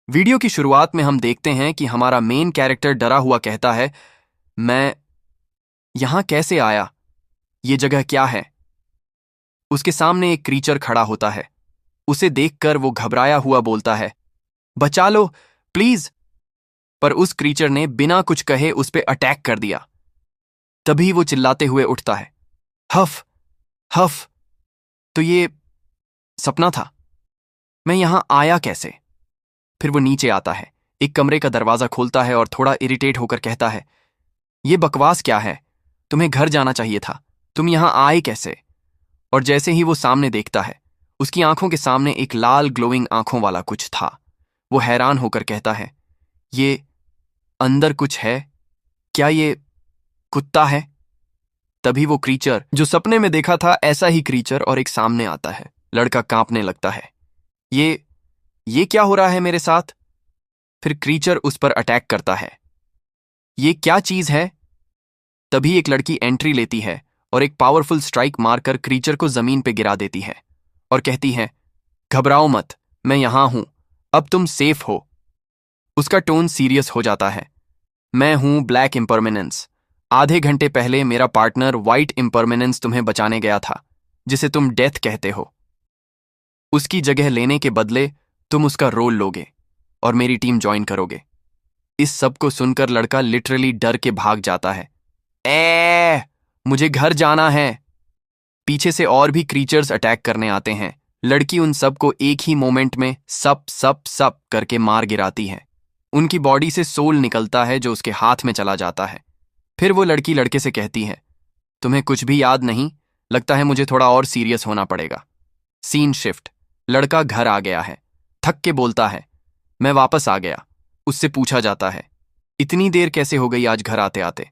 Video की शुरुआत में हम देखते हैं कि हमारा मेन कैरेक्टर डरा हुआ कहता है, मैं यहां कैसे आया? ये जगह क्या है? उसके सामने एक क्रीचर खड़ा होता है। उसे देखकर वो घबराया हुआ बोलता है, बचा लो प्लीज। पर उस क्रीचर ने बिना कुछ कहे उस पे अटैक कर दिया। तभी वो चिल्लाते हुए उठता है, हफ हफ। तो ये सपना था? मैं यहां आया कैसे? फिर वो नीचे आता है, एक कमरे का दरवाजा खोलता है और थोड़ा इरिटेट होकर कहता है, ये बकवास क्या है? तुम्हें घर जाना चाहिए था। तुम यहां आए कैसे? और जैसे ही वो सामने देखता है, उसकी आंखों के सामने एक लाल ग्लोइंग आंखों वाला कुछ था। वो हैरान होकर कहता है, ये अंदर कुछ है? क्या ये कुत्ता है? तभी वो क्रीचर जो सपने में देखा था, ऐसा ही क्रीचर और एक सामने आता है। लड़का कांपने लगता है। ये क्या हो रहा है मेरे साथ? फिर क्रीचर उस पर अटैक करता है। ये क्या चीज है? तभी एक लड़की एंट्री लेती है और एक पावरफुल स्ट्राइक मारकर क्रीचर को जमीन पे गिरा देती है और कहती है, घबराओ मत, मैं यहां हूं, अब तुम सेफ हो। उसका टोन सीरियस हो जाता है। मैं हूं ब्लैक इम्परमानेंस। आधे घंटे पहले मेरा पार्टनर व्हाइट इम्परमानेंस तुम्हें बचाने गया था, जिसे तुम डेथ कहते हो। उसकी जगह लेने के बदले तुम उसका रोल लोगे और मेरी टीम ज्वाइन करोगे। इस सब को सुनकर लड़का लिटरली डर के भाग जाता है। मुझे घर जाना है। पीछे से और भी क्रीचर्स अटैक करने आते हैं। लड़की उन सब को एक ही मोमेंट में सप सप सप करके मार गिराती है। उनकी बॉडी से सोल निकलता है जो उसके हाथ में चला जाता है। फिर वो लड़की लड़के से कहती है, तुम्हें कुछ भी याद नहीं? लगता है मुझे थोड़ा और सीरियस होना पड़ेगा। Scene shift. लड़का घर आ गया है। थक के बोलता है, मैं वापस आ गया। उससे पूछा जाता है, इतनी देर कैसे हो गई आज घर आते आते?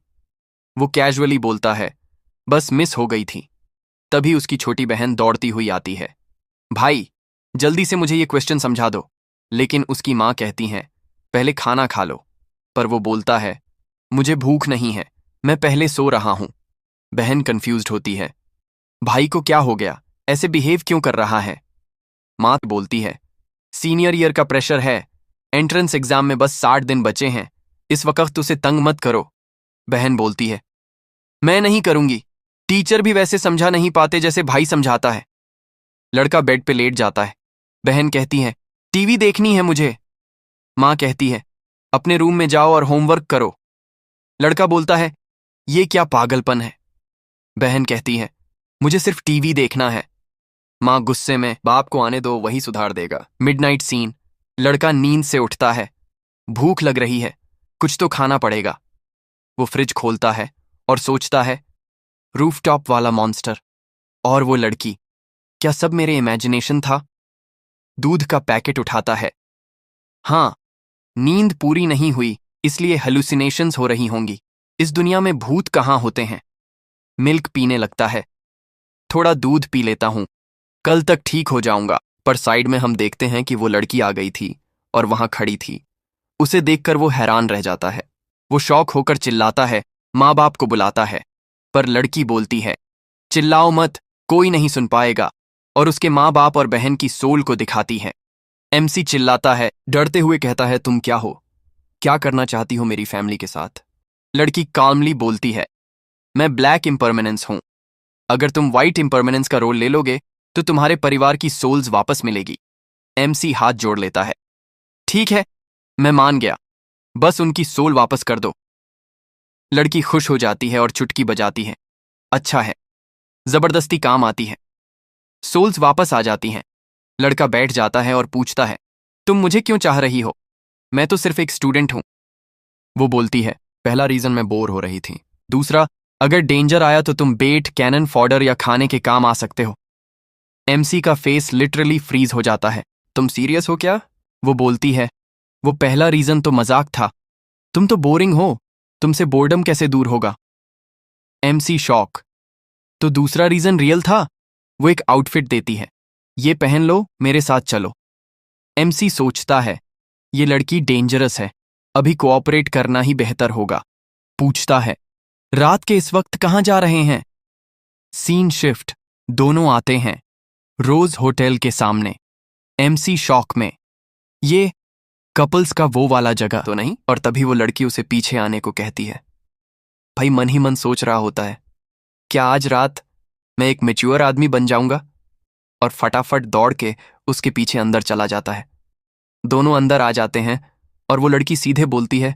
वो कैजुअली बोलता है, बस मिस हो गई थी। तभी उसकी छोटी बहन दौड़ती हुई आती है, भाई जल्दी से मुझे ये क्वेश्चन समझा दो। लेकिन उसकी माँ कहती हैं, पहले खाना खा लो। पर वो बोलता है, मुझे भूख नहीं है, मैं पहले सो रहा हूं। बहन कंफ्यूज्ड होती है, भाई को क्या हो गया? ऐसे बिहेव क्यों कर रहा है? माँ बोलती है, सीनियर ईयर का प्रेशर है। एंट्रेंस एग्जाम में बस 60 दिन बचे हैं। इस वक्त उसे तंग मत करो। बहन बोलती है, मैं नहीं करूंगी। टीचर भी वैसे समझा नहीं पाते जैसे भाई समझाता है। लड़का बेड पे लेट जाता है। बहन कहती है, टीवी देखनी है मुझे। माँ कहती है, अपने रूम में जाओ और होमवर्क करो। लड़का बोलता है, ये क्या पागलपन है? बहन कहती है, मुझे सिर्फ टीवी देखना है। माँ गुस्से में, बाप को आने दो, वही सुधार देगा। Midnight scene. लड़का नींद से उठता है। भूख लग रही है, कुछ तो खाना पड़ेगा। वो फ्रिज खोलता है और सोचता है, रूफटॉप वाला मॉन्स्टर और वो लड़की, क्या सब मेरे इमेजिनेशन था? दूध का पैकेट उठाता है। हाँ, नींद पूरी नहीं हुई, इसलिए हेलुसिनेशंस हो रही होंगी। इस दुनिया में भूत कहाँ होते हैं? मिल्क पीने लगता है। थोड़ा दूध पी लेता हूं, कल तक ठीक हो जाऊंगा। पर साइड में हम देखते हैं कि वो लड़की आ गई थी और वहां खड़ी थी। उसे देखकर वो हैरान रह जाता है। वो शौक होकर चिल्लाता है, माँ बाप को बुलाता है। पर लड़की बोलती है, चिल्लाओ मत, कोई नहीं सुन पाएगा। और उसके माँ बाप और बहन की सोल को दिखाती है। एमसी चिल्लाता है, डरते हुए कहता है, तुम क्या हो? क्या करना चाहती हो मेरी फैमिली के साथ? लड़की काल्मली बोलती है, मैं ब्लैक इम्परमानेंस हूं। अगर तुम व्हाइट इम्परमानेंस का रोल ले लोगे तो तुम्हारे परिवार की सोल्स वापस मिलेगी। एमसी हाथ जोड़ लेता है, ठीक है, मैं मान गया, बस उनकी सोल वापस कर दो। लड़की खुश हो जाती है और चुटकी बजाती है, अच्छा है। जबरदस्ती काम आती है। सोल्स वापस आ जाती हैं। लड़का बैठ जाता है और पूछता है, तुम मुझे क्यों चाह रही हो? मैं तो सिर्फ एक स्टूडेंट हूं। वो बोलती है, पहला रीजन मैं बोर हो रही थी। दूसरा, अगर डेंजर आया तो तुम बेट, कैनन फॉडर या खाने के काम आ सकते हो। एमसी का फेस लिटरली फ्रीज हो जाता है, तुम सीरियस हो क्या? वो बोलती है, वो पहला रीजन तो मजाक था। तुम तो बोरिंग हो, तुमसे बोर्डम कैसे दूर होगा? एमसी शॉक, तो दूसरा रीजन रियल था? वो एक आउटफिट देती है, ये पहन लो, मेरे साथ चलो। एमसी सोचता है, ये लड़की डेंजरस है, अभी कोऑपरेट करना ही बेहतर होगा। पूछता है, रात के इस वक्त कहां जा रहे हैं? Scene shift. दोनों आते हैं रोज होटल के सामने। एमसी शॉक में, ये कपल्स का वो वाला जगह तो नहीं? और तभी वो लड़की उसे पीछे आने को कहती है। भाई मन ही मन सोच रहा होता है, क्या आज रात मैं एक मैच्योर आदमी बन जाऊंगा? और फटाफट दौड़ के उसके पीछे अंदर चला जाता है। दोनों अंदर आ जाते हैं और वो लड़की सीधे बोलती है,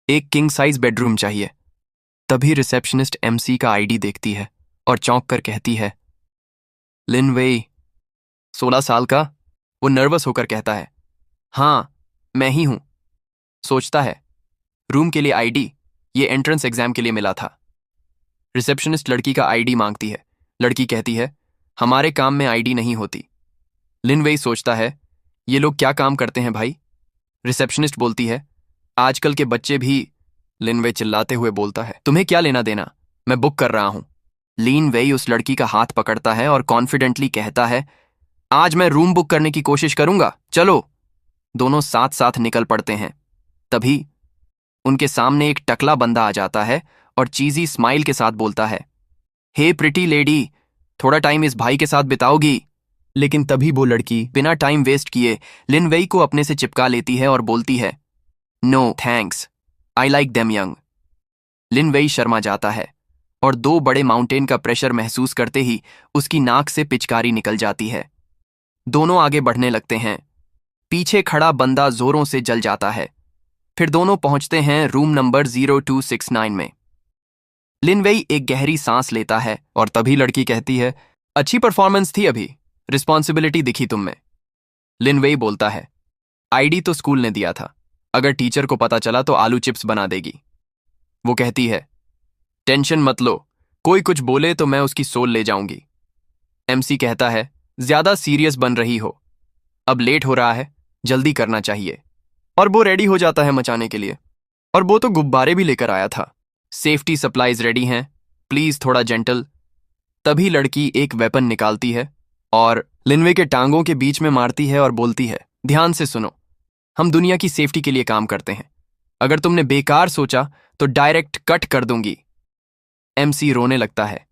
एक किंग साइज बेडरूम चाहिए। तभी रिसेप्शनिस्ट एमसी का आईडी देखती है और चौंक कर कहती है, लिन वेई, 16 साल का। वो नर्वस होकर कहता है, हाँ मैं ही हूं। सोचता है, रूम के लिए आईडी, ये एंट्रेंस एग्जाम के लिए मिला था। रिसेप्शनिस्ट लड़की का आईडी मांगती है। लड़की कहती है, हमारे काम में आईडी नहीं होती। लिन वेई सोचता है, ये लोग क्या काम करते हैं भाई? रिसेप्शनिस्ट बोलती है, आजकल के बच्चे भी। लिन वेई चिल्लाते हुए बोलता है, तुम्हें क्या लेना देना, मैं बुक कर रहा हूं। लिन वेई उस लड़की का हाथ पकड़ता है और कॉन्फिडेंटली कहता है, आज मैं रूम बुक करने की कोशिश करूंगा, चलो। दोनों साथ साथ निकल पड़ते हैं। तभी उनके सामने एक टकला बंदा आ जाता है और चीजी स्माइल के साथ बोलता है, हे प्रिटी लेडी, थोड़ा टाइम इस भाई के साथ बिताओगी? लेकिन तभी वो लड़की बिना टाइम वेस्ट किए लिन वेई को अपने से चिपका लेती है और बोलती है, no thanks, I like them young. Lin Wei शर्मा जाता है और दो बड़े माउंटेन का प्रेशर महसूस करते ही उसकी नाक से पिचकारी निकल जाती है। दोनों आगे बढ़ने लगते हैं। पीछे खड़ा बंदा जोरों से जल जाता है। फिर दोनों पहुंचते हैं रूम नंबर 0269 में। लिन वेई एक गहरी सांस लेता है और तभी लड़की कहती है, अच्छी परफॉर्मेंस थी अभी, रिस्पॉन्सिबिलिटी दिखी तुम में। लिन वेई बोलता है, आईडी तो स्कूल ने दिया था, अगर टीचर को पता चला तो आलू चिप्स बना देगी। वो कहती है, टेंशन मत लो, कोई कुछ बोले तो मैं उसकी सोल ले जाऊंगी। एमसी कहता है, ज्यादा सीरियस बन रही हो, अब लेट हो रहा है, जल्दी करना चाहिए। और वो रेडी हो जाता है मचाने के लिए। और वो तो गुब्बारे भी लेकर आया था। सेफ्टी सप्लाईज रेडी हैं, प्लीज थोड़ा जेंटल। तभी लड़की एक वेपन निकालती है और लिनवे के टांगों के बीच में मारती है और बोलती है, ध्यान से सुनो, हम दुनिया की सेफ्टी के लिए काम करते हैं, अगर तुमने बेकार सोचा तो डायरेक्ट कट कर दूंगी। एमसी रोने लगता है,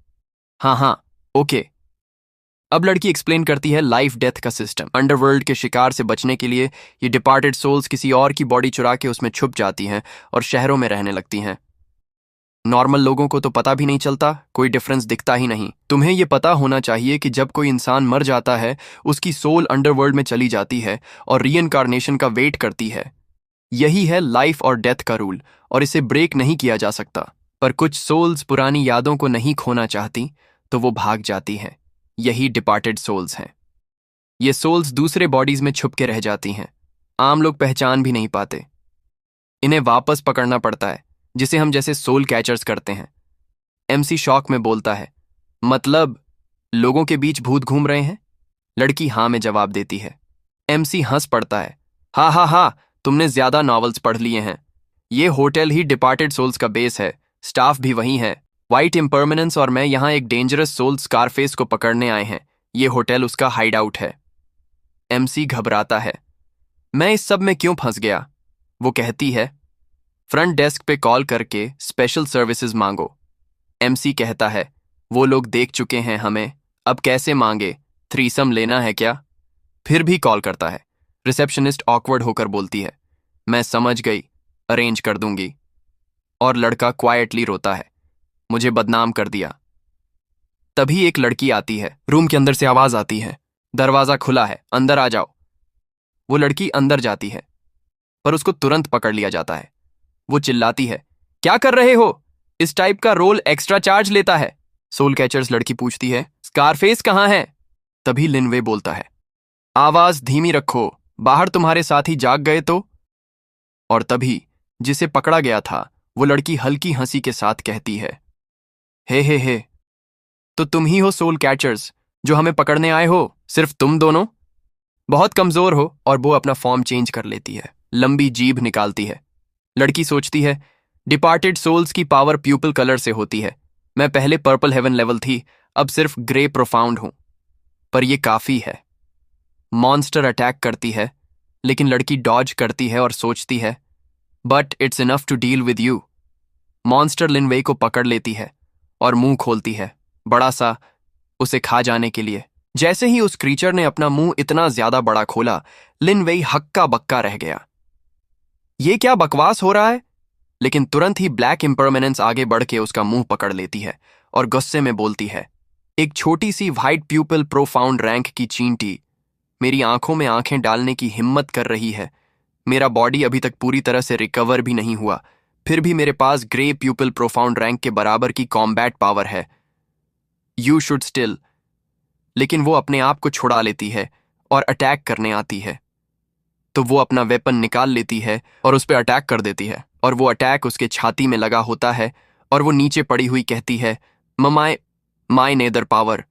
हाँ हाँ ओके। अब लड़की एक्सप्लेन करती है लाइफ डेथ का सिस्टम। अंडरवर्ल्ड के शिकार से बचने के लिए ये डिपार्टेड सोल्स किसी और की बॉडी चुरा के उसमें छुप जाती हैं और शहरों में रहने लगती हैं। नॉर्मल लोगों को तो पता भी नहीं चलता, कोई डिफरेंस दिखता ही नहीं। तुम्हें ये पता होना चाहिए कि जब कोई इंसान मर जाता है उसकी सोल अंडरवर्ल्ड में चली जाती है और रीइंकार्नेशन का वेट करती है। यही है लाइफ और डेथ का रूल और इसे ब्रेक नहीं किया जा सकता। पर कुछ सोल्स पुरानी यादों को नहीं खोना चाहती तो वो भाग जाती हैं। यही डिपार्टेड सोल्स हैं। ये सोल्स दूसरे बॉडीज में छुप के रह जाती हैं, आम लोग पहचान भी नहीं पाते। इन्हें वापस पकड़ना पड़ता है, जिसे हम जैसे सोल कैचर्स करते हैं। एमसी शॉक में बोलता है, मतलब लोगों के बीच भूत घूम रहे हैं? लड़की हाँ में जवाब देती है। एमसी हंस पड़ता है, हाँ हाँ हाँ, तुमने ज्यादा नॉवेल्स पढ़ लिए हैं। ये होटल ही डिपार्टेड सोल्स का बेस है, स्टाफ भी वही है। व्हाइट इम्परमानेंस और मैं यहाँ एक डेंजरस सोल स्कारफेस को पकड़ने आए हैं। ये होटल उसका हाइड आउट है। एमसी घबराता है, मैं इस सब में क्यों फंस गया? वो कहती है, फ्रंट डेस्क पे कॉल करके स्पेशल सर्विसेज मांगो। एमसी कहता है, वो लोग देख चुके हैं हमें, अब कैसे मांगे? थ्रीसम लेना है क्या? फिर भी कॉल करता है। रिसेप्शनिस्ट ऑकवर्ड होकर बोलती है, मैं समझ गई, अरेंज कर दूंगी। और लड़का क्वाइटली रोता है, मुझे बदनाम कर दिया। तभी एक लड़की आती है। रूम के अंदर से आवाज आती है, दरवाजा खुला है, अंदर आ जाओ। वो लड़की अंदर जाती है पर उसको तुरंत पकड़ लिया जाता है। वो चिल्लाती है, क्या कर रहे हो? इस टाइप का रोल एक्स्ट्रा चार्ज लेता है। सोल कैचर्स लड़की पूछती है, स्कारफेस कहाँ है? तभी लिनवे बोलता है, आवाज धीमी रखो, बाहर तुम्हारे साथी जाग गए तो। और तभी जिसे पकड़ा गया था वो लड़की हल्की हंसी के साथ कहती है, हे, तो तुम ही हो सोल कैचर्स जो हमें पकड़ने आए हो? सिर्फ तुम दोनों? बहुत कमजोर हो। और वो अपना फॉर्म चेंज कर लेती है, लंबी जीभ निकालती है। लड़की सोचती है, डिपार्टेड सोल्स की पावर प्यूपल कलर से होती है। मैं पहले पर्पल हेवन लेवल थी, अब सिर्फ ग्रे प्रोफाउंड हूं। पर यह काफी है। मॉन्स्टर अटैक करती है लेकिन लड़की डॉज करती है और सोचती है, but it's enough to deal with you. Monster Lin Wei को पकड़ लेती है और मुंह खोलती है, बड़ा सा, उसे खा जाने के लिए। जैसे ही उस क्रीचर ने अपना मुंह इतना ज्यादा बड़ा खोला, लिनवे हक्का बक्का रह गया। ये क्या बकवास हो रहा है? लेकिन तुरंत ही ब्लैक इम्परमानेंस आगे बढ़ के उसका मुंह पकड़ लेती है और गुस्से में बोलती है, एक छोटी सी व्हाइट प्यूपिल प्रोफाउंड रैंक की चींटी मेरी आंखों में आंखें डालने की हिम्मत कर रही है। मेरा बॉडी अभी तक पूरी तरह से रिकवर भी नहीं हुआ, फिर भी मेरे पास ग्रे प्यूपिल प्रोफाउंड रैंक के बराबर की कॉम्बैट पावर है। You should still. लेकिन वो अपने आप को छुड़ा लेती है और अटैक करने आती है, तो वो अपना वेपन निकाल लेती है और उस पर अटैक कर देती है, और वो अटैक उसके छाती में लगा होता है और वो नीचे पड़ी हुई कहती है, ममाय माय नेदर पावर।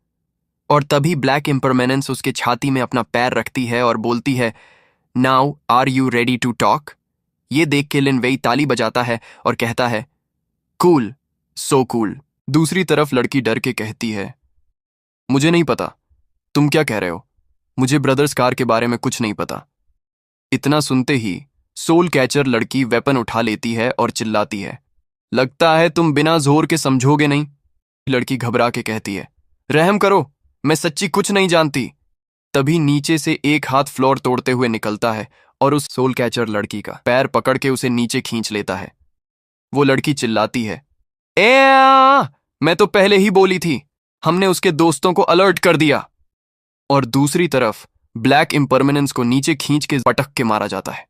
और तभी ब्लैक इम्परमानेंस उसके छाती में अपना पैर रखती है और बोलती है, now are you ready to talk? ये देख के लिन वेई ताली बजाता है और कहता है, कूल, सो कूल। दूसरी तरफ लड़की डर के कहती है, मुझे नहीं पता, तुम क्या कह रहे हो? मुझे ब्रदर्स कार के बारे में कुछ नहीं पता। इतना सुनते ही सोल कैचर लड़की वेपन उठा लेती है और चिल्लाती है, लगता है तुम बिना जोर के समझोगे नहीं। लड़की घबरा के कहती है, रहम करो, मैं सच्ची कुछ नहीं जानती। तभी नीचे से एक हाथ फ्लोर तोड़ते हुए निकलता है और उस सोल कैचर लड़की का पैर पकड़ के उसे नीचे खींच लेता है। वो लड़की चिल्लाती है, मैं तो पहले ही बोली थी, हमने उसके दोस्तों को अलर्ट कर दिया। और दूसरी तरफ ब्लैक इम्परमानेंस को नीचे खींच के पटक के मारा जाता है।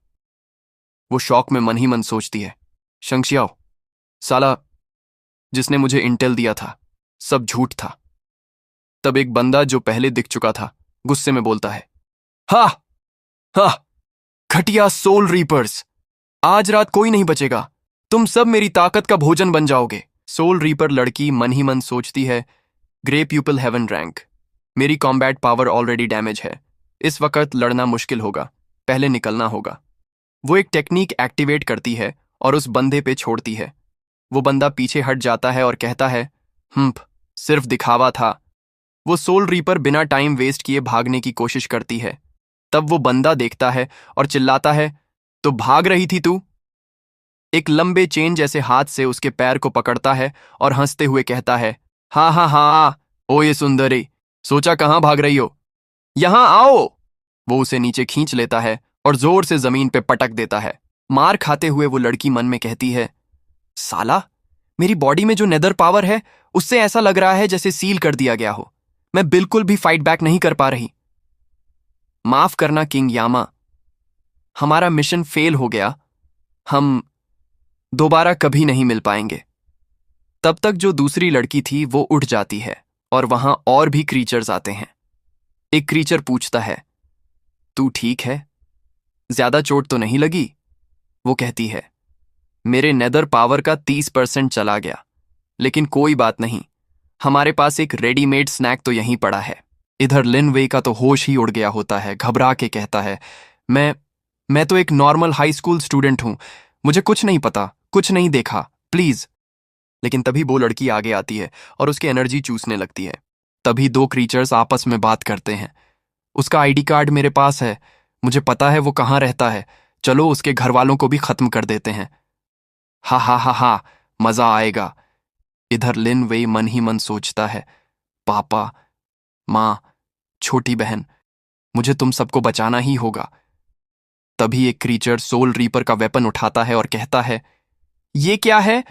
वो शौक में मन ही मन सोचती है, शंगशियाओ, साला जिसने मुझे इंटेल दिया था सब झूठ था। तब एक बंदा जो पहले दिख चुका था गुस्से में बोलता है, हा हा, घटिया सोल रीपर्स, आज रात कोई नहीं बचेगा, तुम सब मेरी ताकत का भोजन बन जाओगे। सोल रीपर लड़की मन ही मन सोचती है, ग्रे प्यूपिल हेवन रैंक, मेरी कॉम्बैट पावर ऑलरेडी डैमेज है, इस वक्त लड़ना मुश्किल होगा, पहले निकलना होगा। वो एक टेक्निक एक्टिवेट करती है और उस बंदे पे छोड़ती है। वो बंदा पीछे हट जाता है और कहता है, सिर्फ दिखावा था। वो सोल रीपर बिना टाइम वेस्ट किए भागने की कोशिश करती है। तब वो बंदा देखता है और चिल्लाता है, तो भाग रही थी तू? एक लंबे चेन जैसे हाथ से उसके पैर को पकड़ता है और हंसते हुए कहता है, हाँ हाँ हाँ, ओ ये सुंदरी, सोचा कहाँ भाग रही हो, यहां आओ। वो उसे नीचे खींच लेता है और जोर से जमीन पे पटक देता है। मार खाते हुए वो लड़की मन में कहती है, साला, मेरी बॉडी में जो नेदर पावर है उससे ऐसा लग रहा है जैसे सील कर दिया गया हो, मैं बिल्कुल भी फाइट बैक नहीं कर पा रही। माफ करना किंग यामा, हमारा मिशन फेल हो गया, हम दोबारा कभी नहीं मिल पाएंगे। तब तक जो दूसरी लड़की थी वो उठ जाती है और वहां और भी क्रीचर्स आते हैं। एक क्रीचर पूछता है, तू ठीक है? ज्यादा चोट तो नहीं लगी? वो कहती है, मेरे नेदर पावर का 30% चला गया, लेकिन कोई बात नहीं, हमारे पास एक रेडीमेड स्नैक तो यहीं पड़ा है। इधर लिन वेई का तो होश ही उड़ गया होता है, घबरा के कहता है, मैं तो एक नॉर्मल हाई स्कूल स्टूडेंट हूं, मुझे कुछ नहीं पता, कुछ नहीं देखा, प्लीज। लेकिन तभी वो लड़की आगे आती है और उसकी एनर्जी चूसने लगती है। तभी दो क्रीचर्स आपस में बात करते हैं, उसका आईडी कार्ड मेरे पास है, मुझे पता है वो कहाँ रहता है, चलो उसके घर वालों को भी खत्म कर देते हैं। हा हा हा हा, मजा आएगा। इधर लिन वेई मन ही मन सोचता है, पापा, माँ, छोटी बहन, मुझे तुम सबको बचाना ही होगा। तभी एक क्रीचर सोल रीपर का वेपन उठाता है और कहता है, ये क्या है?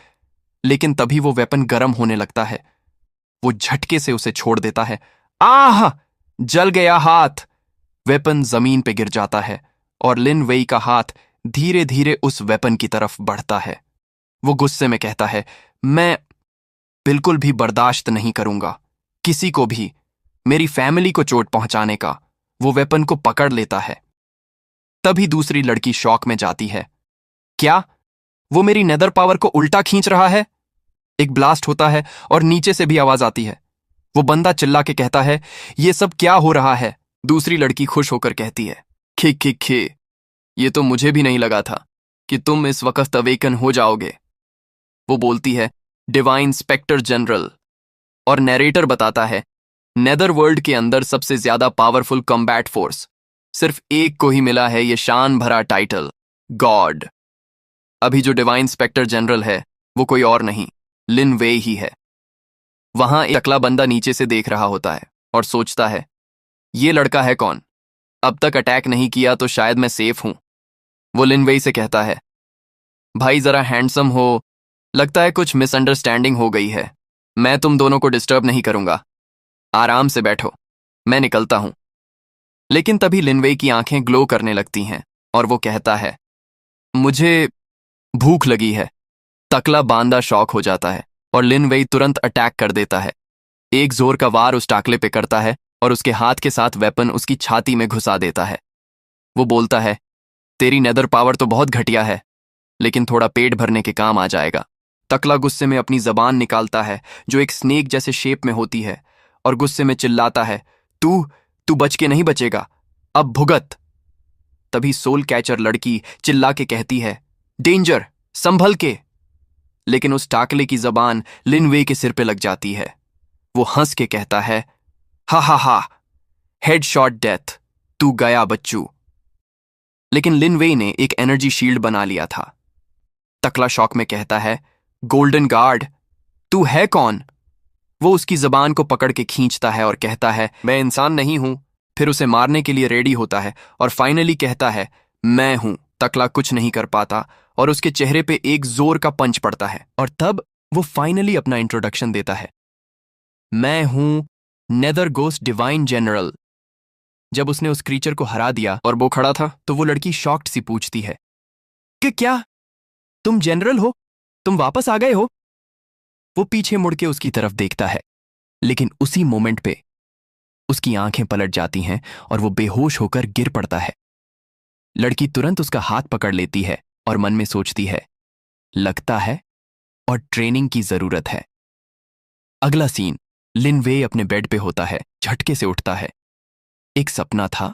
लेकिन तभी वो वेपन गर्म होने लगता है। वो झटके से उसे छोड़ देता है। आह, जल गया हाथ। वेपन जमीन पे गिर जाता है और लिन वेई का हाथ धीरे धीरे उस वेपन की तरफ बढ़ता है। वो गुस्से में कहता है, मैं बिल्कुल भी बर्दाश्त नहीं करूंगा किसी को भी, मेरी फैमिली को चोट पहुंचाने का। वो वेपन को पकड़ लेता है। तभी दूसरी लड़की शॉक में जाती है, क्या वो मेरी नेदर पावर को उल्टा खींच रहा है? एक ब्लास्ट होता है और नीचे से भी आवाज आती है। वो बंदा चिल्ला के कहता है, ये सब क्या हो रहा है? दूसरी लड़की खुश होकर कहती है, खे खे खे, ये तो मुझे भी नहीं लगा था कि तुम इस वक्त अवेकन हो जाओगे। वो बोलती है, डिवाइन स्पेक्टर जनरल। और नैरेटर बताता है, नेदर वर्ल्ड के अंदर सबसे ज्यादा पावरफुल कॉम्बैट फोर्स सिर्फ एक को ही मिला है, ये शान भरा टाइटल, गॉड। अभी जो डिवाइन स्पेक्टर जनरल है वो कोई और नहीं, लिन वेई ही है। वहां एक टकला बंदा नीचे से देख रहा होता है और सोचता है, ये लड़का है कौन? अब तक अटैक नहीं किया तो शायद मैं सेफ हूं। वो लिन वेई से कहता है, भाई जरा हैंडसम हो। लगता है कुछ मिसअंडरस्टैंडिंग हो गई है। मैं तुम दोनों को डिस्टर्ब नहीं करूंगा, आराम से बैठो, मैं निकलता हूं। लेकिन तभी लिनवे की आंखें ग्लो करने लगती हैं और वो कहता है, मुझे भूख लगी है। तकला बांदा शॉक हो जाता है और लिनवे तुरंत अटैक कर देता है। एक जोर का वार उस टाकले पे करता है और उसके हाथ के साथ वेपन उसकी छाती में घुसा देता है। वो बोलता है, तेरी नेदर पावर तो बहुत घटिया है, लेकिन थोड़ा पेट भरने के काम आ जाएगा। तकला गुस्से में अपनी जबान निकालता है जो एक स्नेक जैसे शेप में होती है और गुस्से में चिल्लाता है, तू तू बच के नहीं बचेगा, अब भुगत। तभी सोल कैचर लड़की चिल्ला के कहती है, डेंजर, संभल के। लेकिन उस टाकले की जबान लिनवे के सिर पे लग जाती है। वो हंस के कहता है, हा हा हा, हेडशॉट डेथ, तू गया बच्चू। लेकिन लिनवे ने एक एनर्जी शील्ड बना लिया था। तकला शॉक में कहता है, गोल्डन गार्ड, तू है कौन? वो उसकी जबान को पकड़ के खींचता है और कहता है, मैं इंसान नहीं हूं। फिर उसे मारने के लिए रेडी होता है और फाइनली कहता है, मैं हूं। तकला कुछ नहीं कर पाता और उसके चेहरे पे एक जोर का पंच पड़ता है और तब वो फाइनली अपना इंट्रोडक्शन देता है, मैं हूं नेदर गोस्ट डिवाइन जनरल। जब उसने उस क्रीचर को हरा दिया और वो खड़ा था तो वो लड़की शॉक्ड सी पूछती है कि क्या तुम जनरल हो? तुम वापस आ गए हो? वो पीछे मुड़ के उसकी तरफ देखता है, लेकिन उसी मोमेंट पे उसकी आंखें पलट जाती हैं और वो बेहोश होकर गिर पड़ता है। लड़की तुरंत उसका हाथ पकड़ लेती है और मन में सोचती है, लगता है और ट्रेनिंग की जरूरत है। अगला सीन, लिनवे अपने बेड पे होता है, झटके से उठता है। एक सपना था?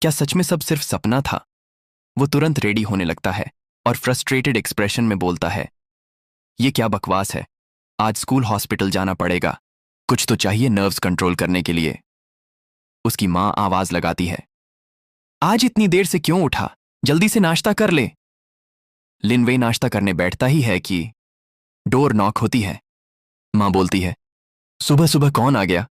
क्या सच में सब सिर्फ सपना था? वो तुरंत रेडी होने लगता है और फ्रस्ट्रेटेड एक्सप्रेशन में बोलता है, ये क्या बकवास है, आज स्कूल हॉस्पिटल जाना पड़ेगा, कुछ तो चाहिए नर्व्स कंट्रोल करने के लिए। उसकी मां आवाज लगाती है, आज इतनी देर से क्यों उठा, जल्दी से नाश्ता कर ले। लिनवे नाश्ता करने बैठता ही है कि डोर नॉक होती है। मां बोलती है, सुबह सुबह कौन आ गया?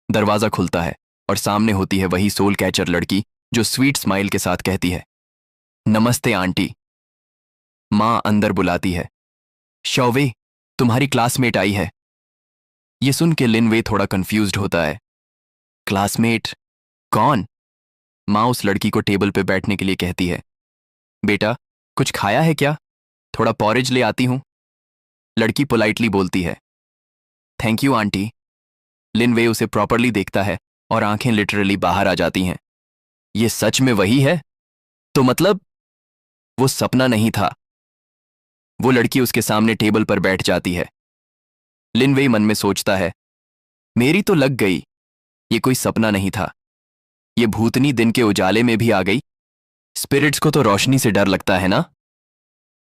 दरवाजा खुलता है और सामने होती है वही सोल कैचर लड़की जो स्वीट स्माइल के साथ कहती है, नमस्ते आंटी। मां अंदर बुलाती है, शौवे, तुम्हारी क्लासमेट आई है। ये सुन के लिनवे थोड़ा कंफ्यूज्ड होता है। क्लासमेट? कौन? मां उस लड़की को टेबल पे बैठने के लिए कहती है, बेटा कुछ खाया है क्या? थोड़ा पॉरेज ले आती हूं। लड़की पोलाइटली बोलती है, थैंक यू आंटी। लिनवे उसे प्रॉपरली देखता है और आंखें लिटरली बाहर आ जाती हैं। ये सच में वही है? तो मतलब वो सपना नहीं था। वो लड़की उसके सामने टेबल पर बैठ जाती है। लिनवे मन में सोचता है, मेरी तो लग गई, ये कोई सपना नहीं था। ये भूतनी दिन के उजाले में भी आ गई। स्पिरिट्स को तो रोशनी से डर लगता है ना।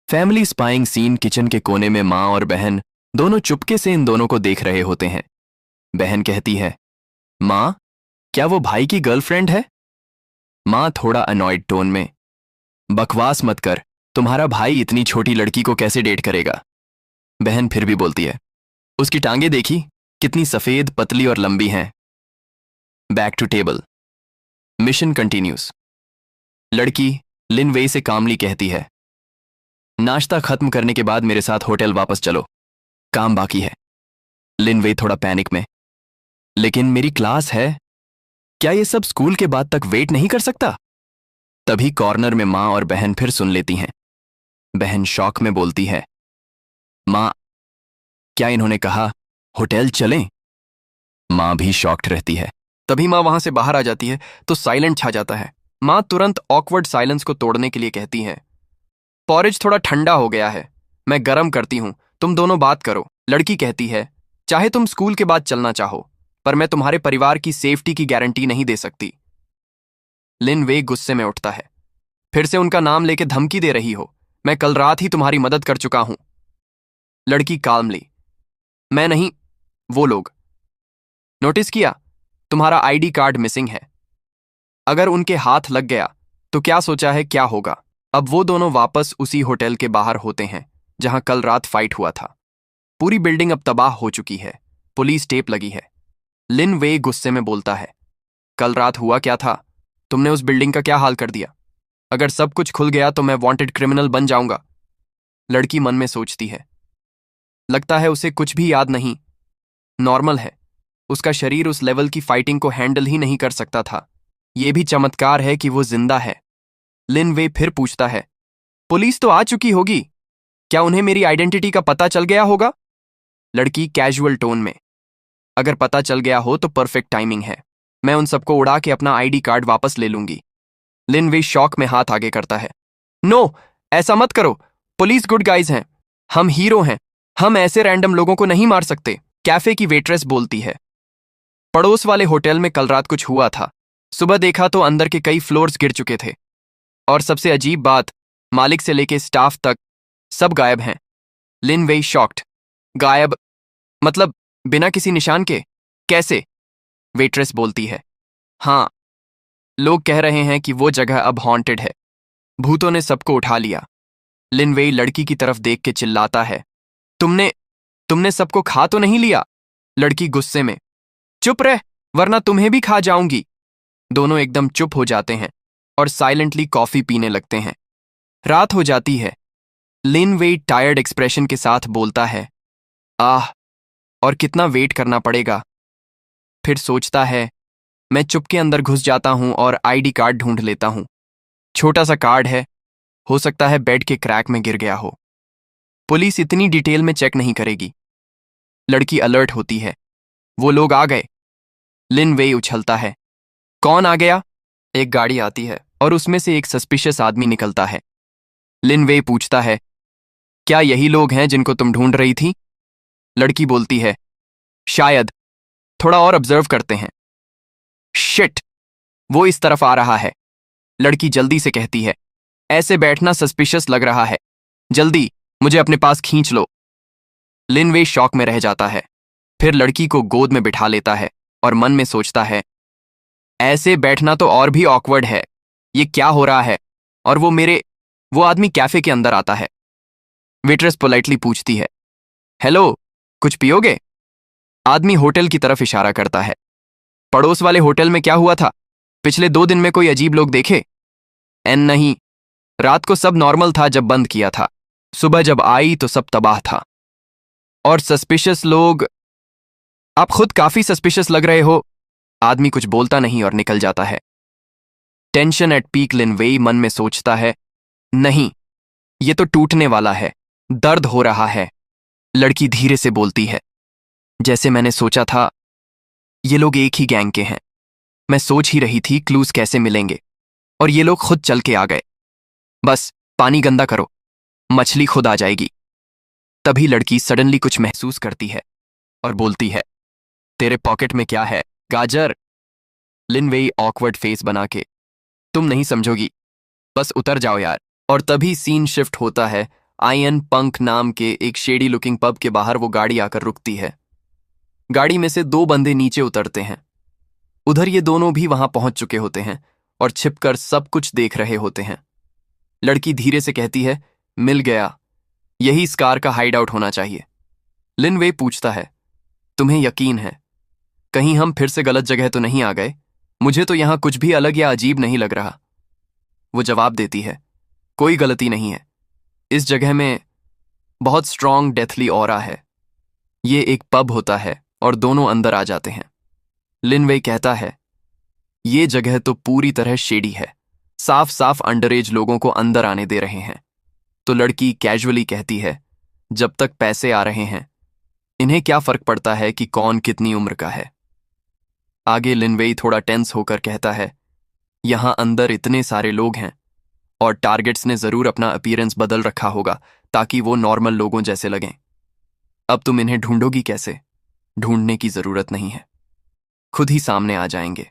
फैमिली स्पाइंग सीन, किचन के कोने में मां और बहन दोनों चुपके से इन दोनों को देख रहे होते हैं। बहन कहती है, मां, क्या वो भाई की गर्लफ्रेंड है? मां थोड़ा अनॉयड टोन में, बकवास मत कर, तुम्हारा भाई इतनी छोटी लड़की को कैसे डेट करेगा? बहन फिर भी बोलती है, उसकी टांगे देखी, कितनी सफेद, पतली और लंबी हैं। Back to table, mission continues. लड़की लिनवे से कामली कहती है, नाश्ता खत्म करने के बाद मेरे साथ होटल वापस चलो, काम बाकी है। लिनवे थोड़ा पैनिक में, लेकिन मेरी क्लास है, क्या ये सब स्कूल के बाद तक वेट नहीं कर सकता? तभी कॉर्नर में मां और बहन फिर सुन लेती हैं। बहन शॉक में बोलती है, मां, क्या इन्होंने कहा होटल चलें? मां भी शॉक्ड रहती है। तभी मां वहां से बाहर आ जाती है तो साइलेंट छा जाता है। मां तुरंत ऑकवर्ड साइलेंस को तोड़ने के लिए कहती है, पॉरेज थोड़ा ठंडा हो गया है, मैं गरम करती हूं, तुम दोनों बात करो। लड़की कहती है, चाहे तुम स्कूल के बाद चलना चाहो, पर मैं तुम्हारे परिवार की सेफ्टी की गारंटी नहीं दे सकती। लिनवे गुस्से में उठता है, फिर से उनका नाम लेके धमकी दे रही हो, मैं कल रात ही तुम्हारी मदद कर चुका हूं। लड़की काल्मली, मैं नहीं, वो लोग। नोटिस किया, तुम्हारा आईडी कार्ड मिसिंग है। अगर उनके हाथ लग गया तो क्या सोचा है क्या होगा? अब वो दोनों वापस उसी होटल के बाहर होते हैं जहां कल रात फाइट हुआ था। पूरी बिल्डिंग अब तबाह हो चुकी है, पुलिस टेप लगी है। लिन वे गुस्से में बोलता है, कल रात हुआ क्या था? तुमने उस बिल्डिंग का क्या हाल कर दिया? अगर सब कुछ खुल गया तो मैं वांटेड क्रिमिनल बन जाऊंगा। लड़की मन में सोचती है। लगता है उसे कुछ भी याद नहीं। नॉर्मल है। उसका शरीर उस लेवल की फाइटिंग को हैंडल ही नहीं कर सकता था। यह भी चमत्कार है कि वो जिंदा है। लिन वे फिर पूछता है, पुलिस तो आ चुकी होगी, क्या उन्हें मेरी आइडेंटिटी का पता चल गया होगा? लड़की कैजुअल टोन में, अगर पता चल गया हो तो परफेक्ट टाइमिंग है। मैं उन सबको उड़ा के अपना आईडी कार्ड वापस ले लूंगी। लिन वे शौक में हाथ आगे करता है। नो, ऐसा मत करो। पुलिस गुड गाइज हैं। हम हीरो हैं। हम ऐसे रैंडम लोगों को नहीं मार सकते। कैफे की वेट्रेस बोलती है। पड़ोस वाले होटल में कल रात कुछ हुआ था। सुबह देखा तो अंदर के कई फ्लोर्स गिर चुके थे। और सबसे अजीब बात, मालिक से लेके स्टाफ तक सब गायब हैं। लिन वेई शॉक्ड। गायब? मतलब बिना किसी निशान के? कैसे? वेट्रेस बोलती है। हाँ, लोग कह रहे हैं कि वो जगह अब हॉन्टेड है। भूतों ने सबको उठा लिया। लिन वेई लड़की की तरफ देख के चिल्लाता है, तुमने तुमने सबको खा तो नहीं लिया? लड़की गुस्से में, चुप रह वरना तुम्हें भी खा जाऊंगी। दोनों एकदम चुप हो जाते हैं और साइलेंटली कॉफी पीने लगते हैं। रात हो जाती है। लिन वेई टायर्ड एक्सप्रेशन के साथ बोलता है, आह, और कितना वेट करना पड़ेगा। फिर सोचता है, मैं चुपके अंदर घुस जाता हूं और आईडी कार्ड ढूंढ लेता हूं। छोटा सा कार्ड है, हो सकता है बेड के क्रैक में गिर गया हो। पुलिस इतनी डिटेल में चेक नहीं करेगी। लड़की अलर्ट होती है, वो लोग आ गए। लिन वेई उछलता है, कौन आ गया? एक गाड़ी आती है और उसमें से एक सस्पिशियस आदमी निकलता है। लिन वेई पूछता है, क्या यही लोग हैं जिनको तुम ढूंढ रही थी? लड़की बोलती है, शायद, थोड़ा और ऑब्जर्व करते हैं। शिट, वो इस तरफ आ रहा है। लड़की जल्दी से कहती है, ऐसे बैठना सस्पिशियस लग रहा है, जल्दी मुझे अपने पास खींच लो। लिन वेई शॉक में रह जाता है। फिर लड़की को गोद में बिठा लेता है और मन में सोचता है, ऐसे बैठना तो और भी ऑकवर्ड है। ये क्या हो रहा है? और वो आदमी कैफे के अंदर आता है। वेट्रेस पोलाइटली पूछती है, हेलो, कुछ पियोगे? आदमी होटल की तरफ इशारा करता है। पड़ोस वाले होटल में क्या हुआ था? पिछले 2 दिन में कोई अजीब लोग देखे? नहीं, रात को सब नॉर्मल था जब बंद किया था। सुबह जब आई तो सब तबाह था। और सस्पिशियस लोग? आप खुद काफी सस्पिशियस लग रहे हो। आदमी कुछ बोलता नहीं और निकल जाता है। Tension at peak. लिन वेई मन में सोचता है, नहीं, ये तो टूटने वाला है, दर्द हो रहा है। लड़की धीरे से बोलती है, जैसे मैंने सोचा था, ये लोग एक ही गैंग के हैं। मैं सोच ही रही थी क्लूज कैसे मिलेंगे और ये लोग खुद चल के आ गए। बस पानी गंदा करो, मछली खुद आ जाएगी। तभी लड़की सडनली कुछ महसूस करती है और बोलती है, तेरे पॉकेट में क्या है? गाजर। लिन वेई ऑकवर्ड फेस बना के, तुम नहीं समझोगी, बस उतर जाओ यार। और तभी सीन शिफ्ट होता है। आयन पंक नाम के एक शेडी लुकिंग पब के बाहर वो गाड़ी आकर रुकती है। गाड़ी में से 2 बंदे नीचे उतरते हैं। उधर ये दोनों भी वहां पहुंच चुके होते हैं और छिपकर सब कुछ देख रहे होते हैं। लड़की धीरे से कहती है, मिल गया, यही इस कार का हाइड आउट होना चाहिए। लिन वेई पूछता है, तुम्हें यकीन है? कहीं हम फिर से गलत जगह तो नहीं आ गए? मुझे तो यहां कुछ भी अलग या अजीब नहीं लग रहा। वो जवाब देती है, कोई गलती नहीं है। इस जगह में बहुत स्ट्रॉन्ग डेथली ऑरा है। ये एक पब होता है और दोनों अंदर आ जाते हैं। लिन वेई कहता है, ये जगह तो पूरी तरह शेडी है, साफ साफ अंडरएज लोगों को अंदर आने दे रहे हैं। तो लड़की कैजुअली कहती है, जब तक पैसे आ रहे हैं इन्हें क्या फर्क पड़ता है कि कौन कितनी उम्र का है। आगे लिन वेई थोड़ा टेंस होकर कहता है, यहां अंदर इतने सारे लोग हैं और टारगेट्स ने जरूर अपना अपीयरेंस बदल रखा होगा ताकि वो नॉर्मल लोगों जैसे लगें। अब तुम इन्हें ढूंढोगी कैसे? ढूंढने की जरूरत नहीं है, खुद ही सामने आ जाएंगे।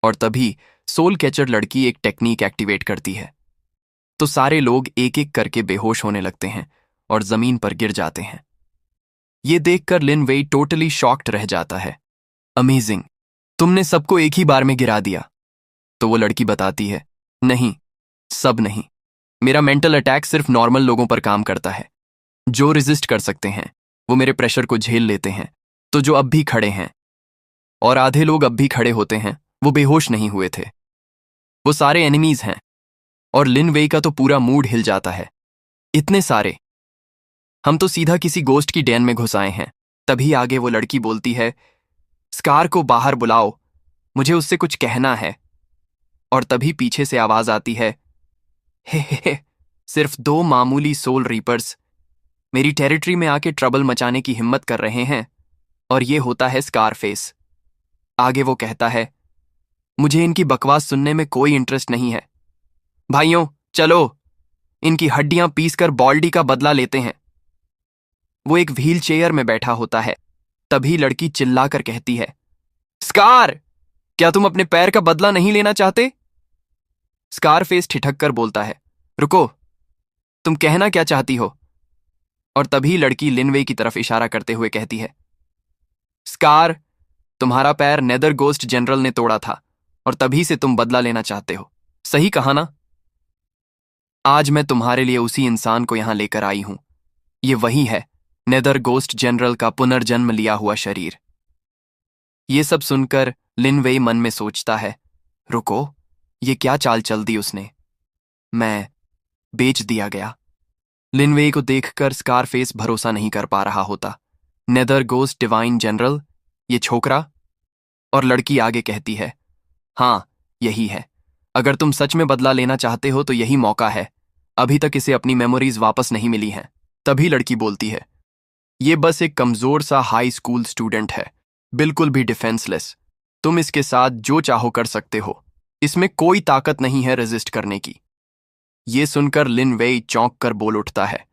और तभी सोल कैचर लड़की एक टेक्निक एक्टिवेट करती है तो सारे लोग एक एक करके बेहोश होने लगते हैं और जमीन पर गिर जाते हैं। ये देखकर लिन वेई टोटली शॉक्ड रह जाता है। अमेजिंग, तुमने सबको एक ही बार में गिरा दिया। तो वो लड़की बताती है, नहीं, सब नहीं। मेरा मेंटल अटैक सिर्फ नॉर्मल लोगों पर काम करता है। जो रेजिस्ट कर सकते हैं वो मेरे प्रेशर को झेल लेते हैं। तो जो अब भी खड़े हैं, और आधे लोग अब भी खड़े होते हैं, वो बेहोश नहीं हुए थे। वो सारे एनिमीज हैं। और लिन वेई का तो पूरा मूड हिल जाता है। इतने सारे। हम तो सीधा किसी गोस्ट की डेन में घुस आए हैं। तभी आगे वो लड़की बोलती है, स्कार को बाहर बुलाओ, मुझे उससे कुछ कहना है। और तभी पीछे से आवाज आती है, हे, सिर्फ दो मामूली सोल रीपर्स मेरी टेरिटरी में आके ट्रबल मचाने की हिम्मत कर रहे हैं। और ये होता है स्कारफेस। आगे वो कहता है, मुझे इनकी बकवास सुनने में कोई इंटरेस्ट नहीं है। भाइयों चलो, इनकी हड्डियां पीसकर बॉल्डी का बदला लेते हैं। वो एक व्हील चेयर में बैठा होता है। तभी लड़की चिल्लाकर कहती है, स्कार, क्या तुम अपने पैर का बदला नहीं लेना चाहते? स्कारफेस ठिठक कर बोलता है, रुको, तुम कहना क्या चाहती हो? और तभी लड़की लिनवे की तरफ इशारा करते हुए कहती है, स्कार, तुम्हारा पैर नेदर गोस्ट जनरल ने तोड़ा था और तभी से तुम बदला लेना चाहते हो। सही कहा ना? आज मैं तुम्हारे लिए उसी इंसान को यहां लेकर आई हूं। ये वही है, नेदर गोस्ट जनरल का पुनर्जन्म लिया हुआ शरीर। ये सब सुनकर लिनवे मन में सोचता है, रुको, ये क्या चाल चल दी उसने? मैं बेच दिया गया। लिनवे को देखकर स्कारफेस भरोसा नहीं कर पा रहा होता। नेदर गोस्ट डिवाइन जनरल, ये छोकरा? और लड़की आगे कहती है, हाँ, यही है। अगर तुम सच में बदला लेना चाहते हो तो यही मौका है। अभी तक इसे अपनी मेमोरीज वापस नहीं मिली हैं। तभी लड़की बोलती है, ये बस एक कमजोर सा हाई स्कूल स्टूडेंट है, बिल्कुल भी डिफेंसलेस। तुम इसके साथ जो चाहो कर सकते हो। इसमें कोई ताकत नहीं है रेजिस्ट करने की। ये सुनकर लिन वेई चौंक कर बोल उठता है,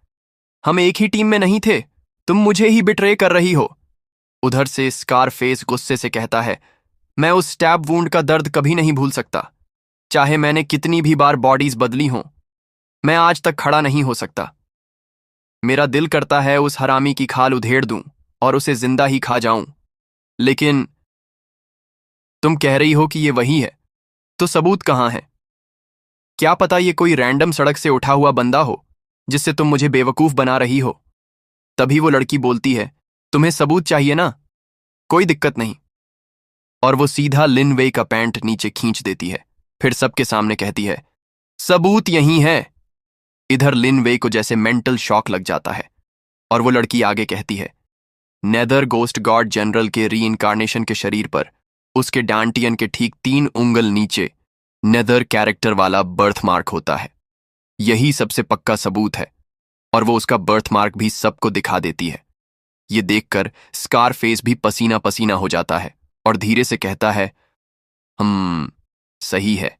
हम एक ही टीम में नहीं थे, तुम मुझे ही बिट्रे कर रही हो। उधर से स्कारफेस गुस्से से कहता है, मैं उस स्टैब वूंड का दर्द कभी नहीं भूल सकता। चाहे मैंने कितनी भी बार बॉडीज बदली हों, मैं आज तक खड़ा नहीं हो सकता। मेरा दिल करता है उस हरामी की खाल उधेड़ दूं और उसे जिंदा ही खा जाऊं। लेकिन तुम कह रही हो कि ये वही है, तो सबूत कहां है? क्या पता ये कोई रैंडम सड़क से उठा हुआ बंदा हो जिससे तुम मुझे बेवकूफ बना रही हो। तभी वो लड़की बोलती है, तुम्हें सबूत चाहिए ना? कोई दिक्कत नहीं। और वो सीधा लिन वेई का पैंट नीचे खींच देती है। फिर सबके सामने कहती है, सबूत यही है। इधर लिन वेई को जैसे मेंटल शॉक लग जाता है और वो लड़की आगे कहती है, नेदर गोस्ट गॉड जनरल के रीइंकारनेशन के शरीर पर उसके डांटियन के ठीक 3 उंगल नीचे नेदर कैरेक्टर वाला बर्थमार्क होता है। यही सबसे पक्का सबूत है। और वो उसका बर्थमार्क भी सबको दिखा देती है। ये देखकर स्कारफेस भी पसीना पसीना हो जाता है और धीरे से कहता है, सही है।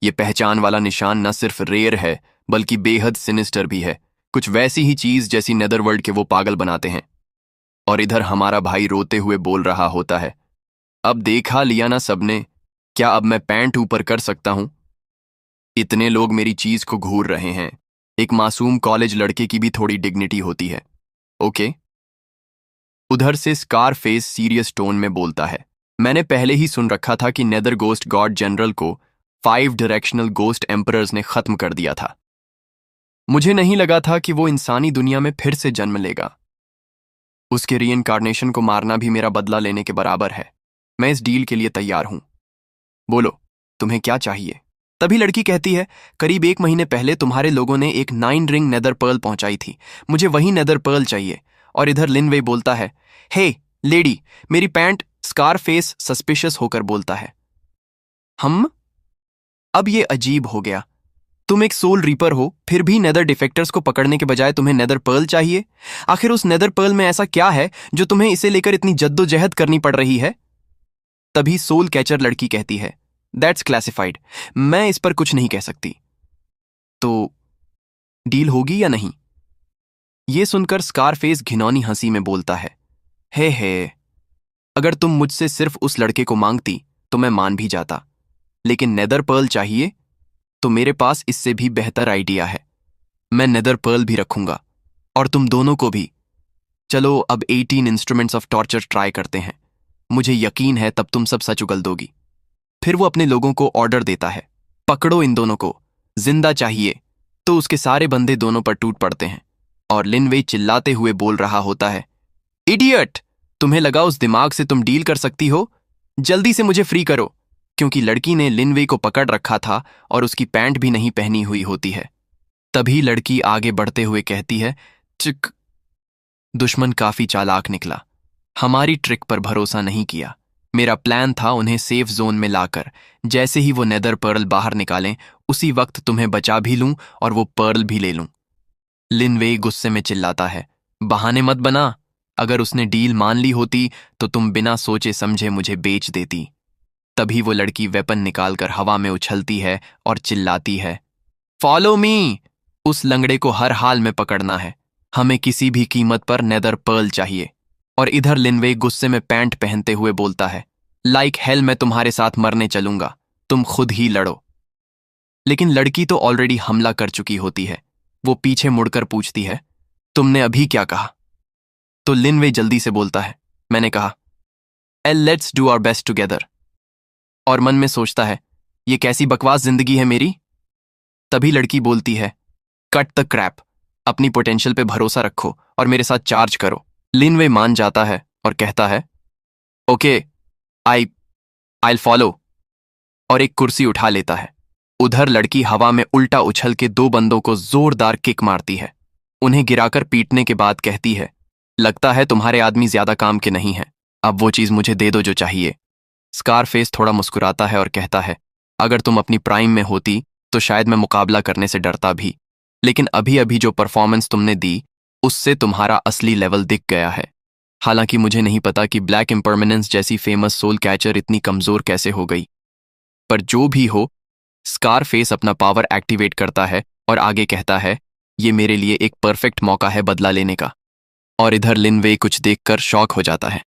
ये पहचान वाला निशान न सिर्फ रेयर है बल्कि बेहद सिनिस्टर भी है। कुछ वैसी ही चीज जैसी नेदरवर्ल्ड के वो पागल बनाते हैं। और इधर हमारा भाई रोते हुए बोल रहा होता है, अब देखा लिया ना सबने, क्या अब मैं पैंट ऊपर कर सकता हूं? इतने लोग मेरी चीज को घूर रहे हैं। एक मासूम कॉलेज लड़के की भी थोड़ी डिग्निटी होती है, ओके? उधर से स्कारफेस सीरियस टोन में बोलता है, मैंने पहले ही सुन रखा था कि नेदर गोस्ट गॉड जनरल को 5 डायरेक्शनल गोस्ट एम्परर्स ने खत्म कर दिया था। मुझे नहीं लगा था कि वो इंसानी दुनिया में फिर से जन्म लेगा। उसके रीइंकारनेशन को मारना भी मेरा बदला लेने के बराबर है। मैं इस डील के लिए तैयार हूं। बोलो, तुम्हें क्या चाहिए? तभी लड़की कहती है, करीब 1 महीने पहले तुम्हारे लोगों ने एक 9 रिंग नेदर पर्ल पहुंचाई थी। मुझे वही नेदर पर्ल चाहिए। और इधर लिनवे बोलता है, हे लेडी, मेरी पैंट। स्कारफेस सस्पिशियस होकर बोलता है, हम? अब ये अजीब हो गया। तुम एक सोल रीपर हो, फिर भी नेदर डिफेक्टर्स को पकड़ने के बजाय तुम्हें नेदर पर्ल चाहिए। आखिर उस नेदर पर्ल में ऐसा क्या है जो तुम्हें इसे लेकर इतनी जद्दोजहद करनी पड़ रही है? तभी सोल कैचर लड़की कहती है, दैट्स क्लासिफाइड, मैं इस पर कुछ नहीं कह सकती। तो डील होगी या नहीं? ये सुनकर स्कारफेस घिनौनी हंसी में बोलता है, हे, अगर तुम मुझसे सिर्फ उस लड़के को मांगती तो मैं मान भी जाता, लेकिन नेदर पर्ल चाहिए तो मेरे पास इससे भी बेहतर आइडिया है। मैं नेदर पर्ल भी रखूंगा और तुम दोनों को भी। चलो अब 18 इंस्ट्रूमेंट्स ऑफ टॉर्चर ट्राई करते हैं। मुझे यकीन है तब तुम सब सच उगल दोगी। फिर वो अपने लोगों को ऑर्डर देता है, पकड़ो इन दोनों को, जिंदा चाहिए। तो उसके सारे बंदे दोनों पर टूट पड़ते हैं और लिनवे चिल्लाते हुए बोल रहा होता है, इडियट, तुम्हें लगा उस दिमाग से तुम डील कर सकती हो? जल्दी से मुझे फ्री करो। क्योंकि लड़की ने लिनवे को पकड़ रखा था और उसकी पैंट भी नहीं पहनी हुई होती है। तभी लड़की आगे बढ़ते हुए कहती है, चिक। दुश्मन काफी चालाक निकला। हमारी ट्रिक पर भरोसा नहीं किया। मेरा प्लान था उन्हें सेफ जोन में लाकर जैसे ही वो नेदर पर्ल बाहर निकालें उसी वक्त तुम्हें बचा भी लूं और वो पर्ल भी ले लूं। लिन वेई गुस्से में चिल्लाता है, बहाने मत बना। अगर उसने डील मान ली होती तो तुम बिना सोचे समझे मुझे बेच देती। तभी वो लड़की वेपन निकालकर हवा में उछलती है और चिल्लाती है, फॉलो मी। उस लंगड़े को हर हाल में पकड़ना है। हमें किसी भी कीमत पर नेदर पर्ल चाहिए। और इधर लिनवे गुस्से में पैंट पहनते हुए बोलता है, लाइक हेल मैं तुम्हारे साथ मरने चलूंगा, तुम खुद ही लड़ो। लेकिन लड़की तो ऑलरेडी हमला कर चुकी होती है। वो पीछे मुड़कर पूछती है, तुमने अभी क्या कहा? तो लिनवे जल्दी से बोलता है, मैंने कहा, एल let's do our best together. और मन में सोचता है, ये कैसी बकवास जिंदगी है मेरी। तभी लड़की बोलती है, कट द क्रैप। अपनी पोटेंशियल पे भरोसा रखो और मेरे साथ चार्ज करो। लिनवे मान जाता है और कहता है, ओके, आई फॉलो। और एक कुर्सी उठा लेता है। उधर लड़की हवा में उल्टा उछल के दो बंदों को जोरदार किक मारती है। उन्हें गिराकर पीटने के बाद कहती है, लगता है तुम्हारे आदमी ज्यादा काम के नहीं हैं। अब वो चीज मुझे दे दो जो चाहिए। स्कारफेस थोड़ा मुस्कुराता है और कहता है, अगर तुम अपनी प्राइम में होती तो शायद मैं मुकाबला करने से डरता भी, लेकिन अभी अभी जो परफॉर्मेंस तुमने दी उससे तुम्हारा असली लेवल दिख गया है। हालांकि मुझे नहीं पता कि ब्लैक इम्परमानेंस जैसी फेमस सोल कैचर इतनी कमजोर कैसे हो गई, पर जो भी हो, स्कारफेस अपना पावर एक्टिवेट करता है और आगे कहता है, ये मेरे लिए एक परफेक्ट मौका है बदला लेने का। और इधर लिनवे कुछ देखकर शॉक हो जाता है।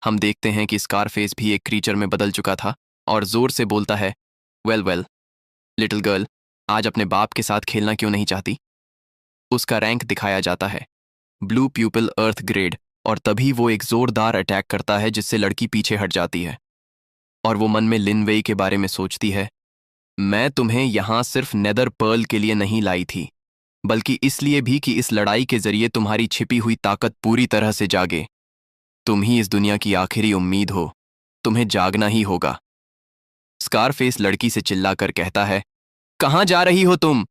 हम देखते हैं कि स्कारफेस भी एक क्रीचर में बदल चुका था और जोर से बोलता है, वेल लिटिल गर्ल, आज अपने बाप के साथ खेलना क्यों नहीं चाहती? उसका रैंक दिखाया जाता है, ब्लू प्यूपिल अर्थ ग्रेड। और तभी वो एक जोरदार अटैक करता है जिससे लड़की पीछे हट जाती है। और वो मन में लिनवेई के बारे में सोचती है, मैं तुम्हें यहां सिर्फ नेदर पर्ल के लिए नहीं लाई थी, बल्कि इसलिए भी कि इस लड़ाई के जरिए तुम्हारी छिपी हुई ताकत पूरी तरह से जागे। तुम ही इस दुनिया की आखिरी उम्मीद हो, तुम्हें जागना ही होगा। स्कारफेस लड़की से चिल्लाकर कहता है, कहां जा रही हो तुम?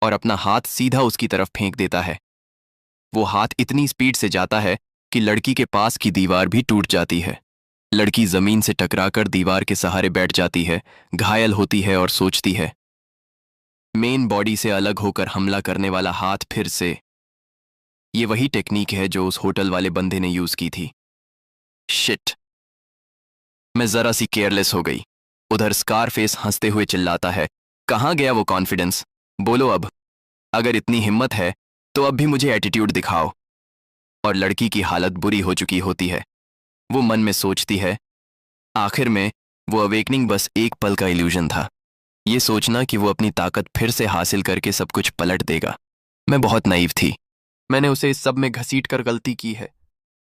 और अपना हाथ सीधा उसकी तरफ फेंक देता है। वो हाथ इतनी स्पीड से जाता है कि लड़की के पास की दीवार भी टूट जाती है। लड़की जमीन से टकराकर दीवार के सहारे बैठ जाती है, घायल होती है और सोचती है, मेन बॉडी से अलग होकर हमला करने वाला हाथ फिर से। ये वही टेक्निक है जो उस होटल वाले बंदे ने यूज की थी। शिट, मैं जरा सी केयरलेस हो गई। उधर स्कारफेस हंसते हुए चिल्लाता है, कहां गया वो कॉन्फिडेंस? बोलो अब। अगर इतनी हिम्मत है तो अब भी मुझे एटीट्यूड दिखाओ। और लड़की की हालत बुरी हो चुकी होती है। वो मन में सोचती है, आखिर में वो अवेकनिंग बस एक पल का इल्यूजन था। ये सोचना कि वो अपनी ताकत फिर से हासिल करके सब कुछ पलट देगा, मैं बहुत नाइव थी। मैंने उसे इस सब में घसीट कर गलती की है।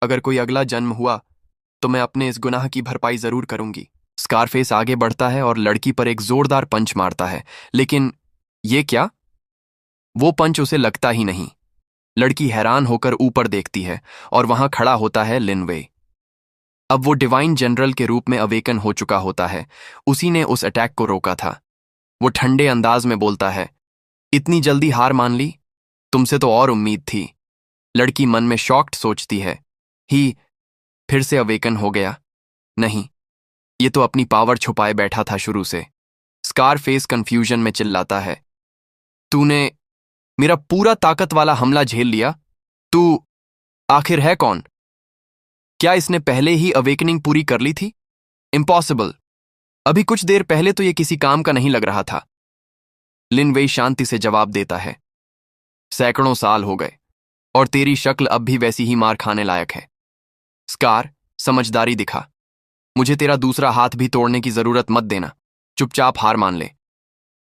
अगर कोई अगला जन्म हुआ तो मैं अपने इस गुनाह की भरपाई जरूर करूंगी। स्कारफेस आगे बढ़ता है और लड़की पर एक जोरदार पंच मारता है, लेकिन ये क्या? वो पंच उसे लगता ही नहीं। लड़की हैरान होकर ऊपर देखती है और वहां खड़ा होता है लिनवे। अब वो डिवाइन जनरल के रूप में अवेकन हो चुका होता है। उसी ने उस अटैक को रोका था। वो ठंडे अंदाज में बोलता है, इतनी जल्दी हार मान ली? तुमसे तो और उम्मीद थी। लड़की मन में शॉक्ड सोचती है, ही फिर से अवेकन हो गया? नहीं, ये तो अपनी पावर छुपाए बैठा था शुरू से। स्कारफेस कंफ्यूजन में चिल्लाता है, तूने मेरा पूरा ताकत वाला हमला झेल लिया। तू आखिर है कौन? क्या इसने पहले ही अवेकनिंग पूरी कर ली थी? इम्पॉसिबल। अभी कुछ देर पहले तो ये किसी काम का नहीं लग रहा था। लिनवेई शांति से जवाब देता है, सैकड़ों साल हो गए और तेरी शक्ल अब भी वैसी ही मार खाने लायक है। स्कार, समझदारी दिखा। मुझे तेरा दूसरा हाथ भी तोड़ने की जरूरत मत देना। चुपचाप हार मान ले।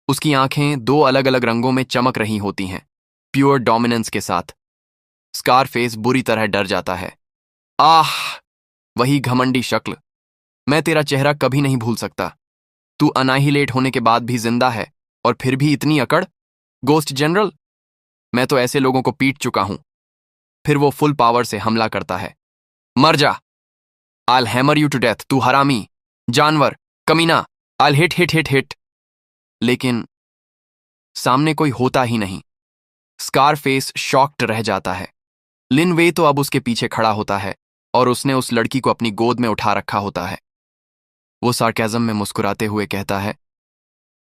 उसकी आंखें दो अलग अलग रंगों में चमक रही होती हैं, प्योर डोमिनेंस के साथ। स्कारफेस बुरी तरह डर जाता है। आह, वही घमंडी शक्ल। मैं तेरा चेहरा कभी नहीं भूल सकता। तू अनाहिलेट होने के बाद भी जिंदा है और फिर भी इतनी अकड़। गोस्ट जनरल, मैं तो ऐसे लोगों को पीट चुका हूं। फिर वो फुल पावर से हमला करता है। मर जा। I'll hammer you to death, तू हरामी, जानवर, कमीना। I'll hit hit hit hit. लेकिन सामने कोई होता ही नहीं। स्कारफेस शॉक्ड रह जाता है। लिन वे तो अब उसके पीछे खड़ा होता है और उसने उस लड़की को अपनी गोद में उठा रखा होता है। वो सार्केज़म में मुस्कुराते हुए कहता है,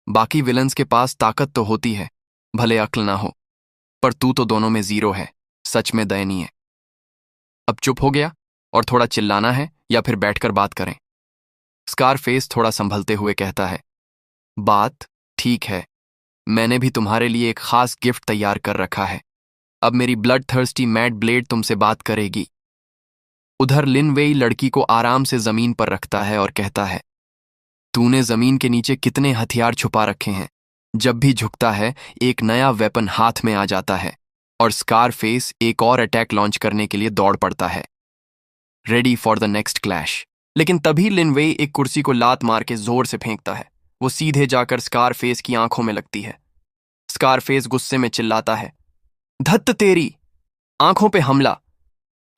बाकी विलन्स के पास ताकत तो होती है, भले अक्ल ना हो, पर तू तो दोनों में जीरो है। सच में दयनीय। अब चुप हो गया और थोड़ा चिल्लाना है या फिर बैठकर बात करें? स्कारफेस थोड़ा संभलते हुए कहता है, बात ठीक है, मैंने भी तुम्हारे लिए एक खास गिफ्ट तैयार कर रखा है। अब मेरी ब्लड थर्स्टी मैड ब्लेड तुमसे बात करेगी। उधर लिन वेई लड़की को आराम से जमीन पर रखता है और कहता है, तूने जमीन के नीचे कितने हथियार छुपा रखे हैं। जब भी झुकता है एक नया वेपन हाथ में आ जाता है और स्कारफेस एक और अटैक लॉन्च करने के लिए दौड़ पड़ता है, ready for the next clash. लेकिन तभी लिन वेई एक कुर्सी को लात मार के जोर से फेंकता है। वो सीधे जाकर स्कारफेस की आंखों में लगती है। स्कारफेस गुस्से में चिल्लाता है, धत्त तेरी, आंखों पे हमला,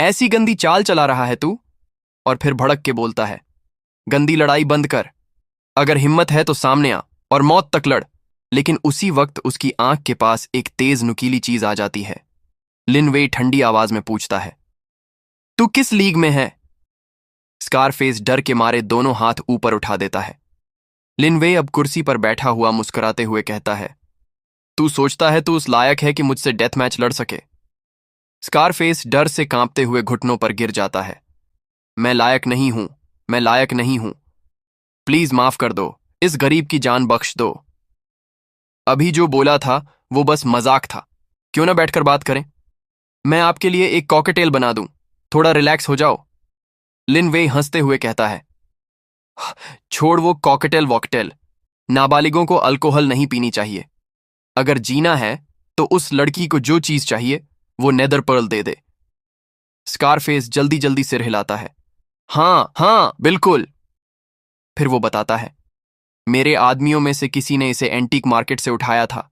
ऐसी गंदी चाल चला रहा है तू? और फिर भड़क के बोलता है, गंदी लड़ाई बंद कर, अगर हिम्मत है तो सामने आ और मौत तक लड़। लेकिन उसी वक्त उसकी आंख के पास एक तेज नुकीली चीज आ जाती है। लिन वेई ठंडी आवाज में पूछता है, तू किस लीग में है? स्कारफेस डर के मारे दोनों हाथ ऊपर उठा देता है। लिन वेई अब कुर्सी पर बैठा हुआ मुस्कुराते हुए कहता है, तू सोचता है तू उस लायक है कि मुझसे डेथ मैच लड़ सके? स्कारफेस डर से कांपते हुए घुटनों पर गिर जाता है। मैं लायक नहीं हूं, मैं लायक नहीं हूं, प्लीज माफ कर दो, इस गरीब की जान बख्श दो। अभी जो बोला था वो बस मजाक था, क्यों ना बैठकर बात करें? मैं आपके लिए एक कॉकटेल बना दूं, थोड़ा रिलैक्स हो जाओ। लिन वेई हंसते हुए कहता है, छोड़ वो कॉकटेल वॉकटेल, नाबालिगों को अल्कोहल नहीं पीनी चाहिए। अगर जीना है तो उस लड़की को जो चीज चाहिए वो नेदर पर्ल दे दे। स्कारफेस जल्दी जल्दी सिर हिलाता है, हाँ हाँ बिल्कुल। फिर वो बताता है, मेरे आदमियों में से किसी ने इसे एंटीक मार्केट से उठाया था।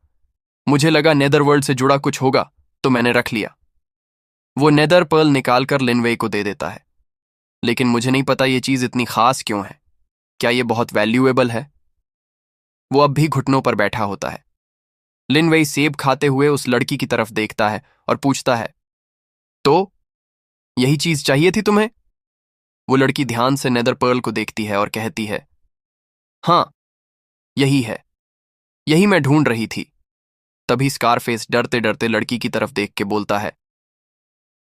मुझे लगा नेदरवर्ल्ड से जुड़ा कुछ होगा तो मैंने रख लिया। वो नेदर पर्ल निकालकर लिनवे को दे देता है। लेकिन मुझे नहीं पता ये चीज इतनी खास क्यों है। क्या ये बहुत वैल्यूएबल है? वो अब भी घुटनों पर बैठा होता है। लिनवे सेब खाते हुए उस लड़की की तरफ देखता है और पूछता है, तो यही चीज चाहिए थी तुम्हें? वो लड़की ध्यान से नेदर पर्ल को देखती है और कहती है, हाँ यही है, यही मैं ढूंढ रही थी। तभी स्कारफेस डरते डरते लड़की की तरफ देख के बोलता है,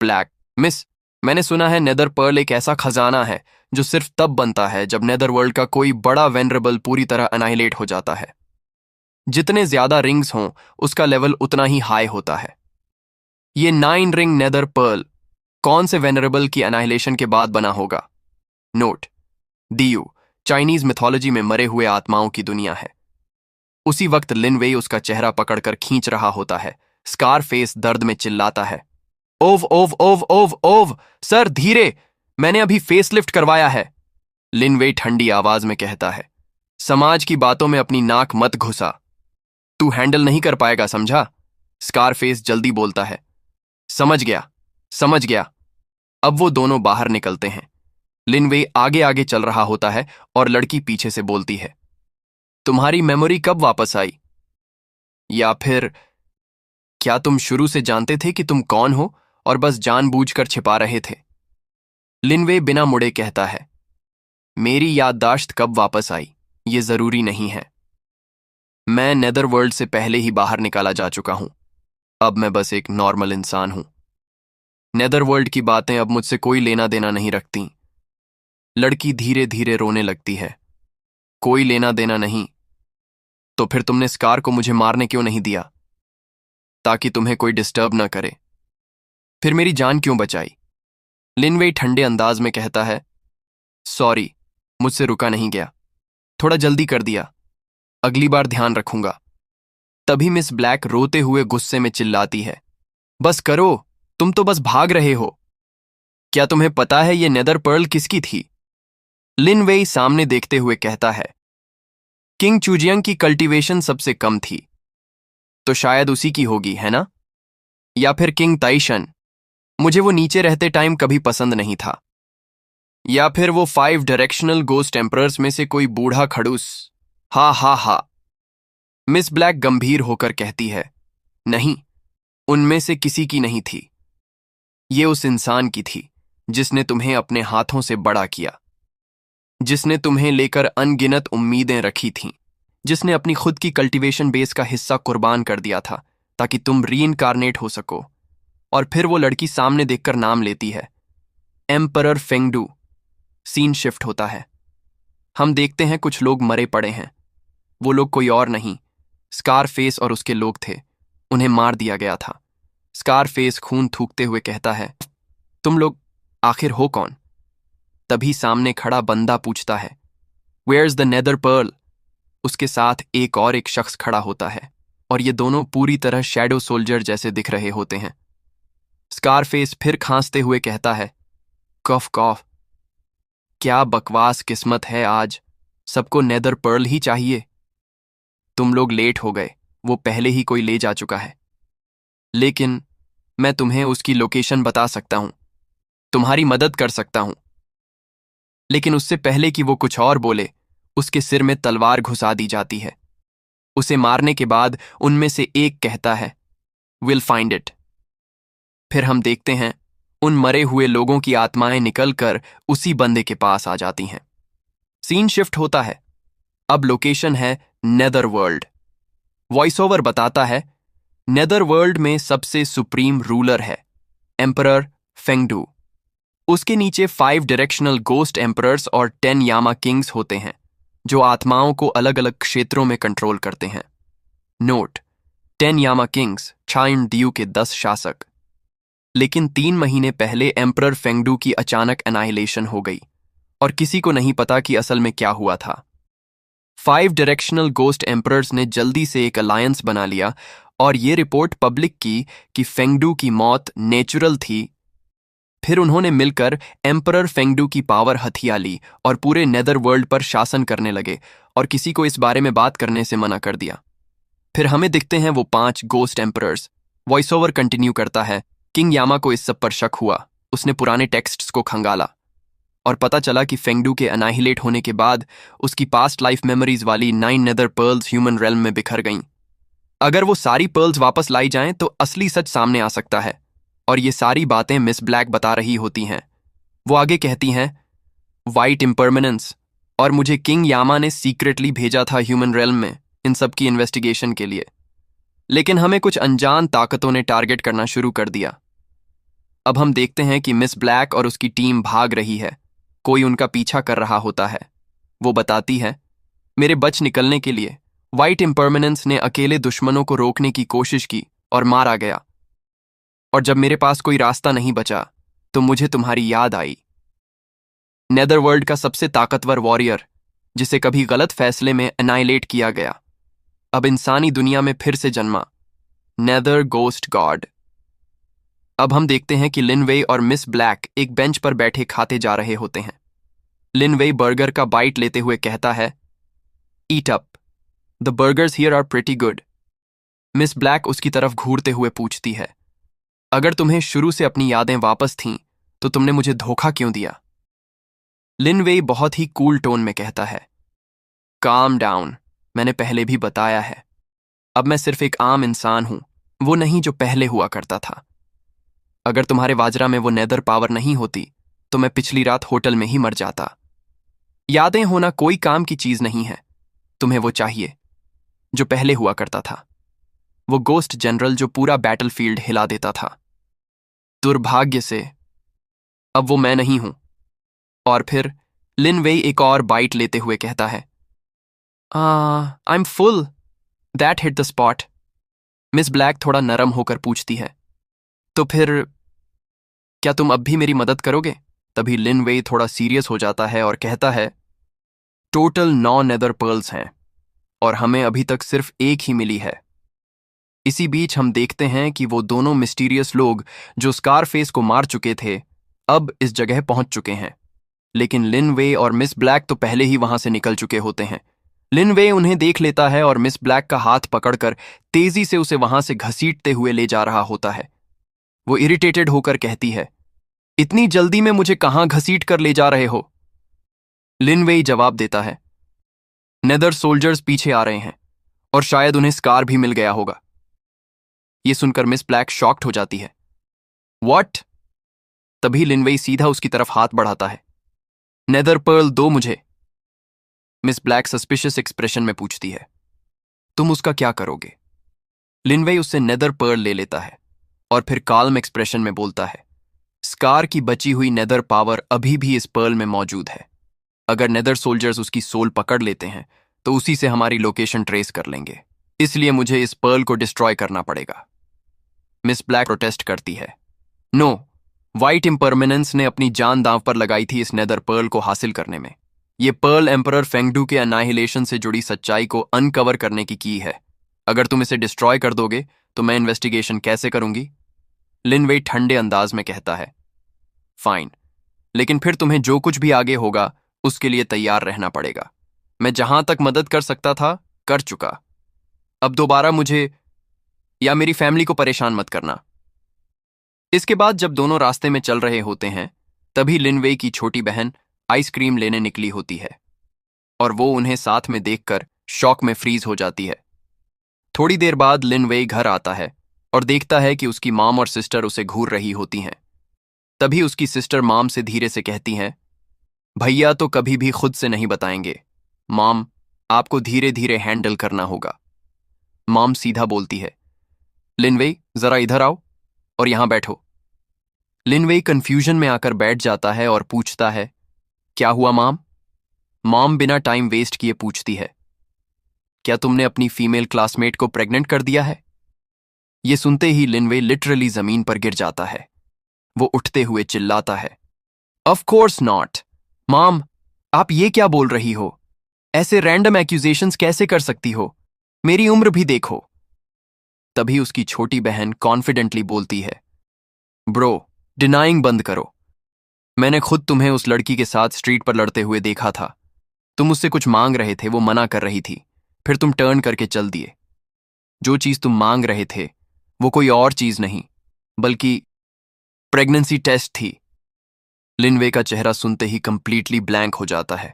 ब्लैक मिस, मैंने सुना है नेदर पर्ल एक ऐसा खजाना है जो सिर्फ तब बनता है जब नेदरवर्ल्ड का कोई बड़ा वेनरेबल पूरी तरह अनाइलेट हो जाता है। जितने ज्यादा रिंग्स हों उसका लेवल उतना ही हाई होता है। ये 9 रिंग नेदर पर्ल कौन से वेनरेबल की अनाइलेशन के बाद बना होगा? नोट, डीयू चाइनीज मिथोलॉजी में मरे हुए आत्माओं की दुनिया है। उसी वक्त लिनवे उसका चेहरा पकड़कर खींच रहा होता है। स्कारफेस दर्द में चिल्लाता है, ओव ओव ओव ओव ओव, सर धीरे, मैंने अभी फेसलिफ्ट करवाया है। लिनवे ठंडी आवाज में कहता है, समाज की बातों में अपनी नाक मत घुसा, तू हैंडल नहीं कर पाएगा, समझा? स्कारफेस जल्दी बोलता है, समझ गया समझ गया। अब वो दोनों बाहर निकलते हैं। लिनवे आगे आगे चल रहा होता है और लड़की पीछे से बोलती है, तुम्हारी मेमोरी कब वापस आई? या फिर क्या तुम शुरू से जानते थे कि तुम कौन हो और बस जानबूझकर छिपा रहे थे? लिनवे बिना मुड़े कहता है, मेरी याददाश्त कब वापस आई ये जरूरी नहीं है। मैं नेदरवर्ल्ड से पहले ही बाहर निकाला जा चुका हूं। अब मैं बस एक नॉर्मल इंसान हूं। नेदरवर्ल्ड की बातें अब मुझसे कोई लेना देना नहीं रखती। लड़की धीरे धीरे रोने लगती है। कोई लेना देना नहीं? तो फिर तुमने स्कार को मुझे मारने क्यों नहीं दिया? ताकि तुम्हें कोई डिस्टर्ब ना करे। फिर मेरी जान क्यों बचाई? लिनवे ठंडे अंदाज में कहता है, सॉरी, मुझसे रुका नहीं गया, थोड़ा जल्दी कर दिया, अगली बार ध्यान रखूंगा। तभी मिस ब्लैक रोते हुए गुस्से में चिल्लाती है, बस करो, तुम तो बस भाग रहे हो। क्या तुम्हें पता है ये नेदर पर्ल किसकी थी? लिनवे सामने देखते हुए कहता है, किंग चूजियंग की कल्टीवेशन सबसे कम थी, तो शायद उसी की होगी, है ना? या फिर किंग ताइशन, मुझे वो नीचे रहते टाइम कभी पसंद नहीं था। या फिर वो 5 डायरेक्शनल गोस्ट एम्परर्स में से कोई बूढ़ा खड़ूस। हा हा हा। मिस ब्लैक गंभीर होकर कहती है, नहीं, उनमें से किसी की नहीं थी। ये उस इंसान की थी जिसने तुम्हें अपने हाथों से बड़ा किया, जिसने तुम्हें लेकर अनगिनत उम्मीदें रखी थीं, जिसने अपनी खुद की कल्टीवेशन बेस का हिस्सा कुर्बान कर दिया था ताकि तुम रीइंकारनेट हो सको। और फिर वो लड़की सामने देखकर नाम लेती है, एम्परर फेंगडू। सीन शिफ्ट होता है। हम देखते हैं कुछ लोग मरे पड़े हैं। वो लोग कोई और नहीं, स्कारफेस और उसके लोग थे। उन्हें मार दिया गया था। स्कारफेस खून थूकते हुए कहता है, तुम लोग आखिर हो कौन? तभी सामने खड़ा बंदा पूछता है, वेयर्स द नेदर पर्ल? उसके साथ एक शख्स खड़ा होता है और ये दोनों पूरी तरह शैडो सोल्जर जैसे दिख रहे होते हैं। स्कारफेस फिर खांसते हुए कहता है, कॉफ कॉफ। क्या बकवास किस्मत है आज, सबको नेदर पर्ल ही चाहिए। तुम लोग लेट हो गए, वो पहले ही कोई ले जा चुका है। लेकिन मैं तुम्हें उसकी लोकेशन बता सकता हूं, तुम्हारी मदद कर सकता हूं। लेकिन उससे पहले कि वो कुछ और बोले, उसके सिर में तलवार घुसा दी जाती है। उसे मारने के बाद उनमें से एक कहता है, विल फाइंड इट। फिर हम देखते हैं उन मरे हुए लोगों की आत्माएं निकलकर उसी बंदे के पास आ जाती हैं। सीन शिफ्ट होता है। अब लोकेशन है नेदर वर्ल्ड। वॉइस ओवर बताता है, नेदर वर्ल्ड में सबसे सुप्रीम रूलर है एम्परर फेंगडू। उसके नीचे 5 डायरेक्शनल गोस्ट एम्परर्स और 10 यामा किंग्स होते हैं जो आत्माओं को अलग अलग क्षेत्रों में कंट्रोल करते हैं। नोट, 10 यामा किंग्स चाइन दियू के 10 शासक। लेकिन 3 महीने पहले एम्परर फेंगडू की अचानक एनाहिलेशन हो गई और किसी को नहीं पता कि असल में क्या हुआ था। 5 डायरेक्शनल गोस्ट एम्परर्स ने जल्दी से एक अलायंस बना लिया और ये रिपोर्ट पब्लिक की कि फेंगडू की मौत नेचुरल थी। फिर उन्होंने मिलकर एम्परर फेंगडू की पावर हथिया ली और पूरे नेदर वर्ल्ड पर शासन करने लगे और किसी को इस बारे में बात करने से मना कर दिया। फिर हमें दिखते हैं वो 5 ghost emperors. Voice over continue करता है, किंग यामा को इस सब पर शक हुआ। उसने पुराने टेक्स्ट्स को खंगाला और पता चला कि फेंगडू के अनाहिलेट होने के बाद उसकी पास्ट लाइफ मेमोरीज वाली 9 नेदर पर्ल्स ह्यूमन रेल्म में बिखर गईं। अगर वो सारी पर्ल्स वापस लाई जाएं तो असली सच सामने आ सकता है। और ये सारी बातें मिस ब्लैक बता रही होती हैं। वो आगे कहती हैं, वाइट इम्परमानेंस, और मुझे किंग यामा ने सीक्रेटली भेजा था ह्यूमन रेल्म में इन सब की इन्वेस्टिगेशन के लिए। लेकिन हमें कुछ अनजान ताकतों ने टारगेट करना शुरू कर दिया। अब हम देखते हैं कि मिस ब्लैक और उसकी टीम भाग रही है। कोई उनका पीछा कर रहा होता है। वो बताती है, मेरे बच निकलने के लिए वाइट इम्परमानेंस ने अकेले दुश्मनों को रोकने की कोशिश की और मारा गया। और जब मेरे पास कोई रास्ता नहीं बचा तो मुझे तुम्हारी याद आई। नेदरवर्ल्ड का सबसे ताकतवर वॉरियर, जिसे कभी गलत फैसले में एनाइलेट किया गया, अब इंसानी दुनिया में फिर से जन्मा, नेदर गोस्ट गॉड। अब हम देखते हैं कि लिन वेई और मिस ब्लैक एक बेंच पर बैठे खाते जा रहे होते हैं। लिन वेई बर्गर का बाइट लेते हुए कहता है, eat up, the burgers here are pretty good. Miss Black उसकी तरफ घूरते हुए पूछती है, अगर तुम्हें शुरू से अपनी यादें वापस थीं तो तुमने मुझे धोखा क्यों दिया? लिन वेई बहुत ही कूल टोन में कहता है, काम डाउन, मैंने पहले भी बताया है। अब मैं सिर्फ एक आम इंसान हूं, वो नहीं जो पहले हुआ करता था। अगर तुम्हारे वाजरा में वो नेदर पावर नहीं होती तो मैं पिछली रात होटल में ही मर जाता। यादें होना कोई काम की चीज नहीं है। तुम्हें वो चाहिए जो पहले हुआ करता था, वो गोस्ट जनरल जो पूरा बैटलफील्ड हिला देता था। दुर्भाग्य से अब वो मैं नहीं हूं। और फिर लिन वेई एक और बाइट लेते हुए कहता है, I am full, that hit the spot. Miss black थोड़ा नरम होकर पूछती है, तो फिर क्या तुम अब भी मेरी मदद करोगे? तभी लिन वेई थोड़ा सीरियस हो जाता है और कहता है, टोटल 9 नेदर पर्ल्स हैं और हमें अभी तक सिर्फ एक ही मिली है। इसी बीच हम देखते हैं कि वो दोनों मिस्टीरियस लोग जो स्कारफेस को मार चुके थे अब इस जगह पहुंच चुके हैं। लेकिन लिन वे और मिस ब्लैक तो पहले ही वहां से निकल चुके होते हैं। लिन वे उन्हें देख लेता है और मिस ब्लैक का हाथ पकड़कर तेजी से उसे वहां से घसीटते हुए ले जा रहा होता है। वो इरिटेटेड होकर कहती है, इतनी जल्दी में मुझे कहां घसीट कर ले जा रहे हो? लिन वे जवाब देता है, नेदर सोल्जर्स पीछे आ रहे हैं और शायद उन्हें स्कार भी मिल गया होगा। ये सुनकर मिस ब्लैक शॉक्ड हो जाती है। व्हाट? तभी लिनवेई सीधा उसकी तरफ हाथ बढ़ाता है। नेदर पर्ल दो मुझे। मिस ब्लैक सस्पिशियस एक्सप्रेशन में पूछती है, तुम उसका क्या करोगे? लिनवेई उससे नेदर पर्ल ले लेता है और फिर काल्म एक्सप्रेशन में बोलता है, स्कार की बची हुई नेदर पावर अभी भी इस पर्ल में मौजूद है। अगर नेदर सोल्जर्स उसकी सोल पकड़ लेते हैं तो उसी से हमारी लोकेशन ट्रेस कर लेंगे, इसलिए मुझे इस पर्ल को डिस्ट्रॉय करना पड़ेगा। मिस ब्लैक प्रोटेस्ट करती है, नो, व्हाइट इम्परमानेंस ने अपनी जान दांव पर लगाई थी इस नेदर पर्ल को हासिल करने में। ये पर्ल एम्परर फेंगडू के अनाहिलेशन से जुड़ी सच्चाई को अनकवर करने की है। अगर तुम इसे डिस्ट्रॉय कर दोगे तो मैं इन्वेस्टिगेशन कैसे करूंगी? लिनवेई ठंडे अंदाज में कहता है, फाइन, लेकिन फिर तुम्हें जो कुछ भी आगे होगा उसके लिए तैयार रहना पड़ेगा। मैं जहां तक मदद कर सकता था कर चुका। अब दोबारा मुझे या मेरी फैमिली को परेशान मत करना। इसके बाद जब दोनों रास्ते में चल रहे होते हैं तभी लिनवेई की छोटी बहन आइसक्रीम लेने निकली होती है और वो उन्हें साथ में देखकर शॉक में फ्रीज हो जाती है। थोड़ी देर बाद लिनवेई घर आता है और देखता है कि उसकी मॉम और सिस्टर उसे घूर रही होती हैं। तभी उसकी सिस्टर मॉम से धीरे से कहती हैं, भैया तो कभी भी खुद से नहीं बताएंगे, मॉम आपको धीरे धीरे हैंडल करना होगा। मॉम सीधा बोलती है, लिनवेई जरा इधर आओ और यहां बैठो। लिनवेई कंफ्यूजन में आकर बैठ जाता है और पूछता है, क्या हुआ मॉम? मॉम बिना टाइम वेस्ट किए पूछती है, क्या तुमने अपनी फीमेल क्लासमेट को प्रेग्नेंट कर दिया है? ये सुनते ही लिनवेई लिटरली जमीन पर गिर जाता है। वो उठते हुए चिल्लाता है, ऑफ कोर्स नॉट मॉम, आप ये क्या बोल रही हो? ऐसे रैंडम एक्यूजेशंस कैसे कर सकती हो? मेरी उम्र भी देखो। तभी उसकी छोटी बहन कॉन्फिडेंटली बोलती है, ब्रो डिनाइंग बंद करो। मैंने खुद तुम्हें उस लड़की के साथ स्ट्रीट पर लड़ते हुए देखा था। तुम उससे कुछ मांग रहे थे, वो मना कर रही थी, फिर तुम टर्न करके चल दिए। जो चीज तुम मांग रहे थे वो कोई और चीज नहीं बल्कि प्रेगनेंसी टेस्ट थी। लिनवेई का चेहरा सुनते ही कंप्लीटली ब्लैंक हो जाता है।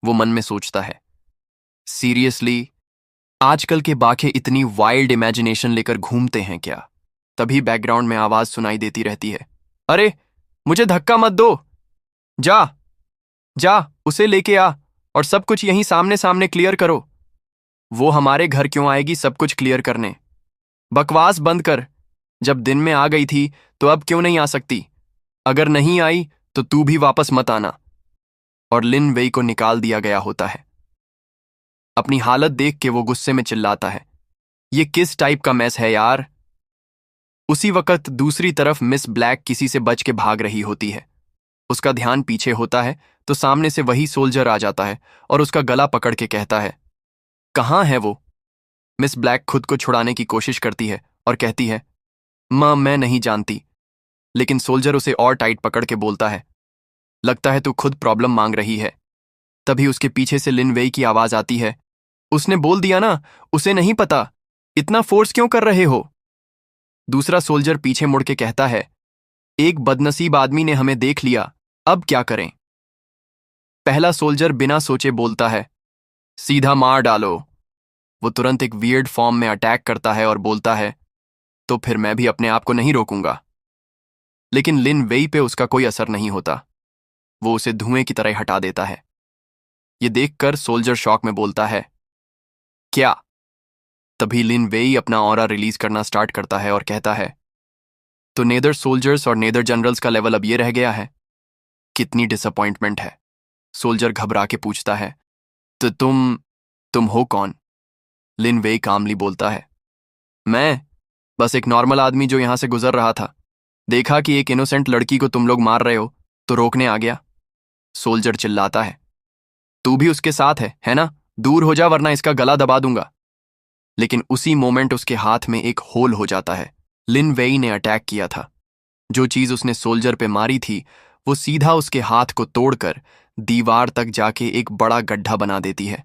वो मन में सोचता है, सीरियसली आजकल के बाखे इतनी वाइल्ड इमेजिनेशन लेकर घूमते हैं क्या? तभी बैकग्राउंड में आवाज सुनाई देती रहती है, अरे मुझे धक्का मत दो, जा जा उसे लेके आ और सब कुछ यहीं सामने सामने क्लियर करो। वो हमारे घर क्यों आएगी सब कुछ क्लियर करने? बकवास बंद कर। जब दिन में आ गई थी तो अब क्यों नहीं आ सकती? अगर नहीं आई तो तू भी वापस मत आना। और लिनवेई को निकाल दिया गया होता है। अपनी हालत देख के वो गुस्से में चिल्लाता है, ये किस टाइप का मैस है यार? उसी वक्त दूसरी तरफ मिस ब्लैक किसी से बच के भाग रही होती है। उसका ध्यान पीछे होता है तो सामने से वही सोल्जर आ जाता है और उसका गला पकड़ के कहता है, कहाँ है वो? मिस ब्लैक खुद को छुड़ाने की कोशिश करती है और कहती है, मां मैं नहीं जानती। लेकिन सोल्जर उसे और टाइट पकड़ के बोलता है, लगता है तू खुद प्रॉब्लम मांग रही है। तभी उसके पीछे से लिनवेई की आवाज आती है, उसने बोल दिया ना उसे नहीं पता, इतना फोर्स क्यों कर रहे हो? दूसरा सोल्जर पीछे मुड़ के कहता है, एक बदनसीब आदमी ने हमें देख लिया, अब क्या करें? पहला सोल्जर बिना सोचे बोलता है, सीधा मार डालो। वो तुरंत एक वियर्ड फॉर्म में अटैक करता है और बोलता है, तो फिर मैं भी अपने आप को नहीं रोकूंगा। लेकिन लिनवेई पे उसका कोई असर नहीं होता। वो उसे धुएं की तरह हटा देता है। ये देखकर सोल्जर शॉक में बोलता है, क्या? तभी लिनवेई अपना ऑरा रिलीज करना स्टार्ट करता है और कहता है, तो नेदर सोल्जर्स और नेदर जनरल्स का लेवल अब ये रह गया है? कितनी डिसअपॉइंटमेंट है। सोल्जर घबरा के पूछता है, तो तुम हो कौन? लिनवेई कामली बोलता है, मैं बस एक नॉर्मल आदमी जो यहां से गुजर रहा था। देखा कि एक इनोसेंट लड़की को तुम लोग मार रहे हो तो रोकने आ गया। सोल्जर चिल्लाता है, तू भी उसके साथ है ना? दूर हो जा वरना इसका गला दबा दूंगा। लेकिन उसी मोमेंट उसके हाथ में एक होल हो जाता है। लिनवेई ने अटैक किया था। जो चीज उसने सोल्जर पे मारी थी वो सीधा उसके हाथ को तोड़कर दीवार तक जाके एक बड़ा गड्ढा बना देती है।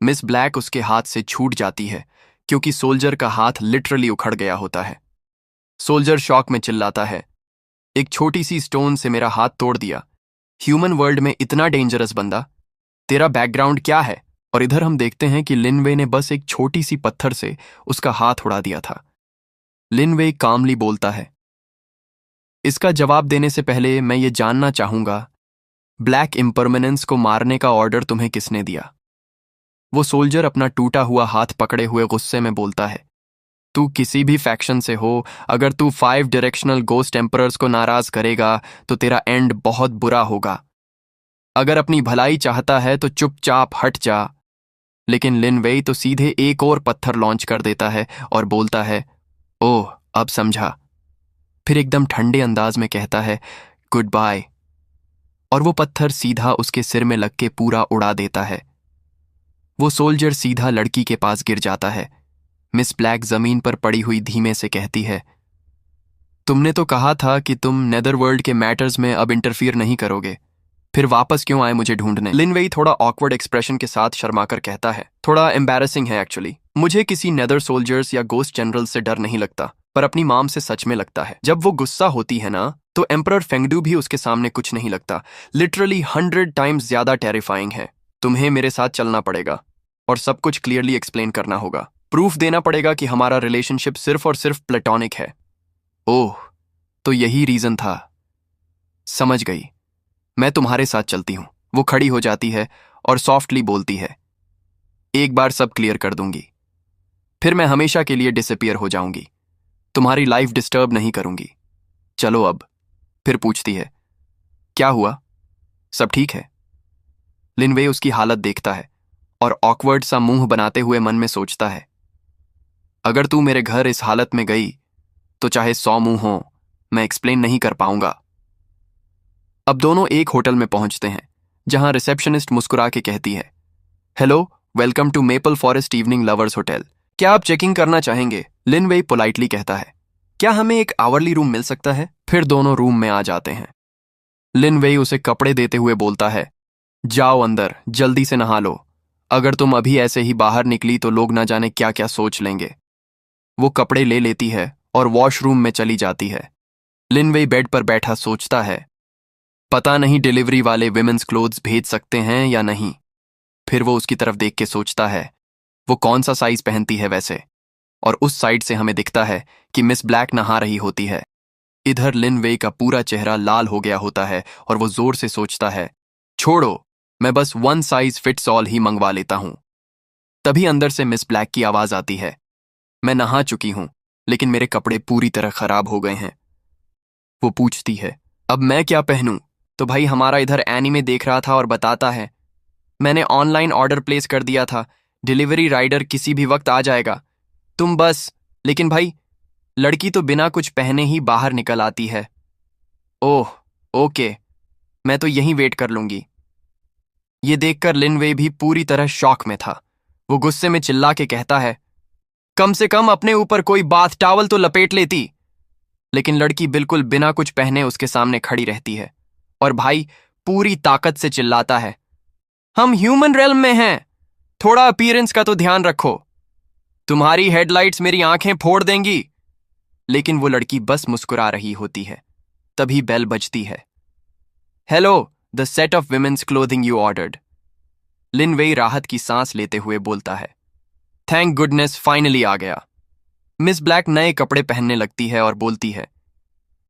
मिस ब्लैक उसके हाथ से छूट जाती है क्योंकि सोल्जर का हाथ लिटरली उखड़ गया होता है। सोल्जर शॉक में चिल्लाता है, एक छोटी सी स्टोन से मेरा हाथ तोड़ दिया। ह्यूमन वर्ल्ड में इतना डेंजरस बंदा। तेरा बैकग्राउंड क्या है? और इधर हम देखते हैं कि लिन वेई ने बस एक छोटी सी पत्थर से उसका हाथ उड़ा दिया था। लिन वेई कामली बोलता है, इसका जवाब देने से पहले मैं ये जानना चाहूंगा, ब्लैक इम्परमानेंस को मारने का ऑर्डर तुम्हें किसने दिया? वो सोल्जर अपना टूटा हुआ हाथ पकड़े हुए गुस्से में बोलता है, तू किसी भी फैक्शन से हो, अगर तू 5 डायरेक्शनल गोस्ट एम्परर्स को नाराज करेगा तो तेरा एंड बहुत बुरा होगा। अगर अपनी भलाई चाहता है तो चुपचाप हट जा। लेकिन लिन वेई तो सीधे एक और पत्थर लॉन्च कर देता है और बोलता है, ओह अब समझा। फिर एकदम ठंडे अंदाज में कहता है, गुड बाय। और वो पत्थर सीधा उसके सिर में लग के पूरा उड़ा देता है। वो सोल्जर सीधा लड़की के पास गिर जाता है। मिस ब्लैक जमीन पर पड़ी हुई धीमे से कहती है, तुमने तो कहा था कि तुम नेदरवर्ल्ड के मैटर्स में अब इंटरफियर नहीं करोगे, फिर वापस क्यों आए मुझे ढूंढने? लिन वेई थोड़ा ऑकवर्ड एक्सप्रेशन के साथ शर्माकर कहता है, थोड़ा एम्बैरेसिंग है एक्चुअली। मुझे किसी नेदर सोल्जर्स या गोस्ट जनरल से डर नहीं लगता, पर अपनी माम से सच में लगता है। जब वो गुस्सा होती है ना, तो एम्परर फेंगडू भी उसके सामने कुछ नहीं लगता। लिटरली 100 टाइम्स ज्यादा टेरिफाइंग है। तुम्हें मेरे साथ चलना पड़ेगा और सब कुछ क्लियरली एक्सप्लेन करना होगा। प्रूफ देना पड़ेगा कि हमारा रिलेशनशिप सिर्फ और सिर्फ प्लेटोनिक है। ओह, तो यही रीजन था। समझ गई, मैं तुम्हारे साथ चलती हूं। वो खड़ी हो जाती है और सॉफ्टली बोलती है, एक बार सब क्लियर कर दूंगी, फिर मैं हमेशा के लिए डिसअपीयर हो जाऊंगी। तुम्हारी लाइफ डिस्टर्ब नहीं करूंगी। चलो अब। फिर पूछती है, क्या हुआ, सब ठीक है? लिन वेई उसकी हालत देखता है और ऑकवर्ड सा मुंह बनाते हुए मन में सोचता है, अगर तू मेरे घर इस हालत में गई तो चाहे 100 मुंह हो, मैं एक्सप्लेन नहीं कर पाऊंगा। अब दोनों एक होटल में पहुंचते हैं, जहां रिसेप्शनिस्ट मुस्कुरा के कहती है, hello, welcome to Maple Forest Evening Lovers Hotel. क्या आप चेकिंग करना चाहेंगे? लिन वेई पोलाइटली कहता है, क्या हमें एक आवरली रूम मिल सकता है? फिर दोनों रूम में आ जाते हैं। लिन वेई उसे कपड़े देते हुए बोलता है, जाओ अंदर, जल्दी से नहा लो। अगर तुम अभी ऐसे ही बाहर निकली तो लोग ना जाने क्या क्या सोच लेंगे। वो कपड़े ले लेती है और वॉशरूम में चली जाती है। लिन वेई बेड पर बैठा सोचता है, पता नहीं डिलीवरी वाले विमेंस क्लोथ्स भेज सकते हैं या नहीं। फिर वो उसकी तरफ देख के सोचता है, वो कौन सा साइज पहनती है वैसे? और उस साइड से हमें दिखता है कि मिस ब्लैक नहा रही होती है। इधर लिन वेई का पूरा चेहरा लाल हो गया होता है और वो जोर से सोचता है, छोड़ो, मैं बस 1 साइज फिट्स ऑल ही मंगवा लेता हूं। तभी अंदर से मिस ब्लैक की आवाज आती है, मैं नहा चुकी हूं, लेकिन मेरे कपड़े पूरी तरह खराब हो गए हैं। वो पूछती है, अब मैं क्या पहनूं? तो भाई हमारा इधर एनीमे देख रहा था और बताता है, मैंने ऑनलाइन ऑर्डर प्लेस कर दिया था, डिलीवरी राइडर किसी भी वक्त आ जाएगा, तुम बस। लेकिन भाई, लड़की तो बिना कुछ पहने ही बाहर निकल आती है। ओह, ओके, मैं तो यहीं वेट कर लूंगी। ये देखकर लिन वेई भी पूरी तरह शॉक में था। वो गुस्से में चिल्ला के कहता है, कम से कम अपने ऊपर कोई बाथ टॉवल तो लपेट लेती। लेकिन लड़की बिल्कुल बिना कुछ पहने उसके सामने खड़ी रहती है और भाई पूरी ताकत से चिल्लाता है, हम ह्यूमन रेल्म में हैं, थोड़ा अपीयरेंस का तो ध्यान रखो, तुम्हारी हेडलाइट्स मेरी आंखें फोड़ देंगी। लेकिन वो लड़की बस मुस्कुरा रही होती है। तभी बेल बजती है। Hello, the set of women's clothing you ordered. Lin Wei राहत की सांस लेते हुए बोलता है, थैंक गुडनेस, फाइनली आ गया। मिस ब्लैक नए कपड़े पहनने लगती है और बोलती है,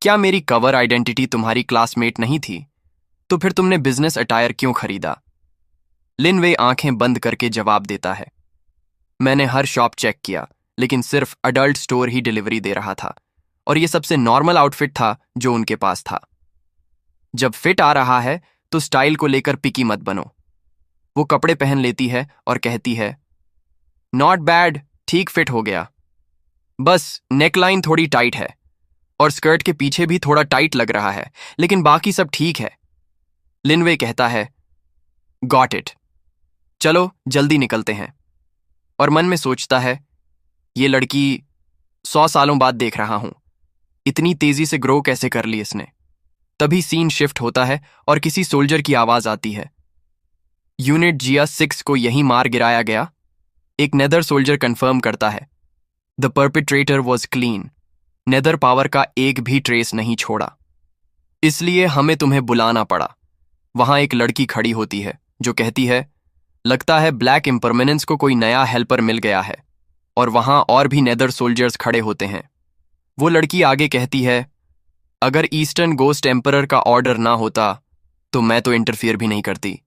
क्या मेरी कवर आइडेंटिटी तुम्हारी क्लासमेट नहीं थी? तो फिर तुमने बिजनेस अटायर क्यों खरीदा? लिन वेई आंखें बंद करके जवाब देता है, मैंने हर शॉप चेक किया, लेकिन सिर्फ अडल्ट स्टोर ही डिलीवरी दे रहा था और ये सबसे नॉर्मल आउटफिट था जो उनके पास था। जब फिट आ रहा है तो स्टाइल को लेकर पिकी मत बनो। वो कपड़े पहन लेती है और कहती है, नॉट बैड, ठीक फिट हो गया, बस नेकलाइन थोड़ी टाइट है और स्कर्ट के पीछे भी थोड़ा टाइट लग रहा है, लेकिन बाकी सब ठीक है। लिन वेई कहता है, गॉट इट, चलो जल्दी निकलते हैं। और मन में सोचता है, ये लड़की 100 सालों बाद देख रहा हूं, इतनी तेजी से ग्रो कैसे कर ली इसने। तभी सीन शिफ्ट होता है और किसी सोल्जर की आवाज आती है, यूनिट जिया 6 को यहीं मार गिराया गया। एक नेदर सोल्जर कंफर्म करता है, the perpetrator was clean, nether power का एक भी ट्रेस नहीं छोड़ा, इसलिए हमें तुम्हें बुलाना पड़ा। वहां एक लड़की खड़ी होती है जो कहती है, लगता है ब्लैक इम्परमेनेंस को कोई नया हेल्पर मिल गया है और वहां और भी नेदर सोल्जर्स खड़े होते हैं। वो लड़की आगे कहती है, अगर ईस्टर्न गोस्ट एम्परर का ऑर्डर ना होता तो मैं तो इंटरफियर भी नहीं करती।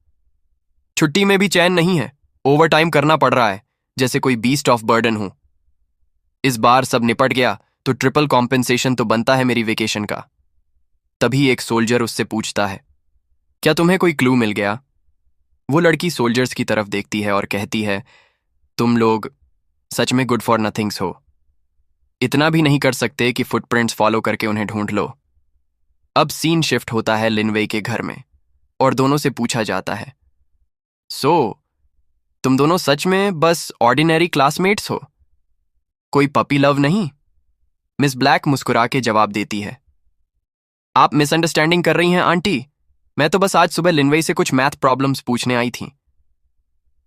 छुट्टी में भी चैन नहीं है, ओवर टाइम करना पड़ रहा है, जैसे कोई बीस्ट ऑफ बर्डन हूं। इस बार सब निपट गया तो ट्रिपल कॉम्पेंसेशन तो बनता है मेरी वेकेशन का। तभी एक सोल्जर उससे पूछता है, क्या तुम्हें कोई क्लू मिल गया? वो लड़की सोल्जर्स की तरफ देखती है और कहती है, तुम लोग सच में गुड फॉर नथिंग्स हो। इतना भी नहीं कर सकते कि फुटप्रिंट्स फॉलो करके उन्हें ढूंढ लो। अब सीन शिफ्ट होता है लिन वेई के घर में और दोनों से पूछा जाता है, सो तुम दोनों सच में बस ऑर्डिनरी क्लासमेट्स हो? कोई पपी लव नहीं? मिस ब्लैक मुस्कुरा के जवाब देती है, आप मिसअंडरस्टैंडिंग कर रही हैं आंटी। मैं तो बस आज सुबह लिनवेई से कुछ मैथ प्रॉब्लम्स पूछने आई थी।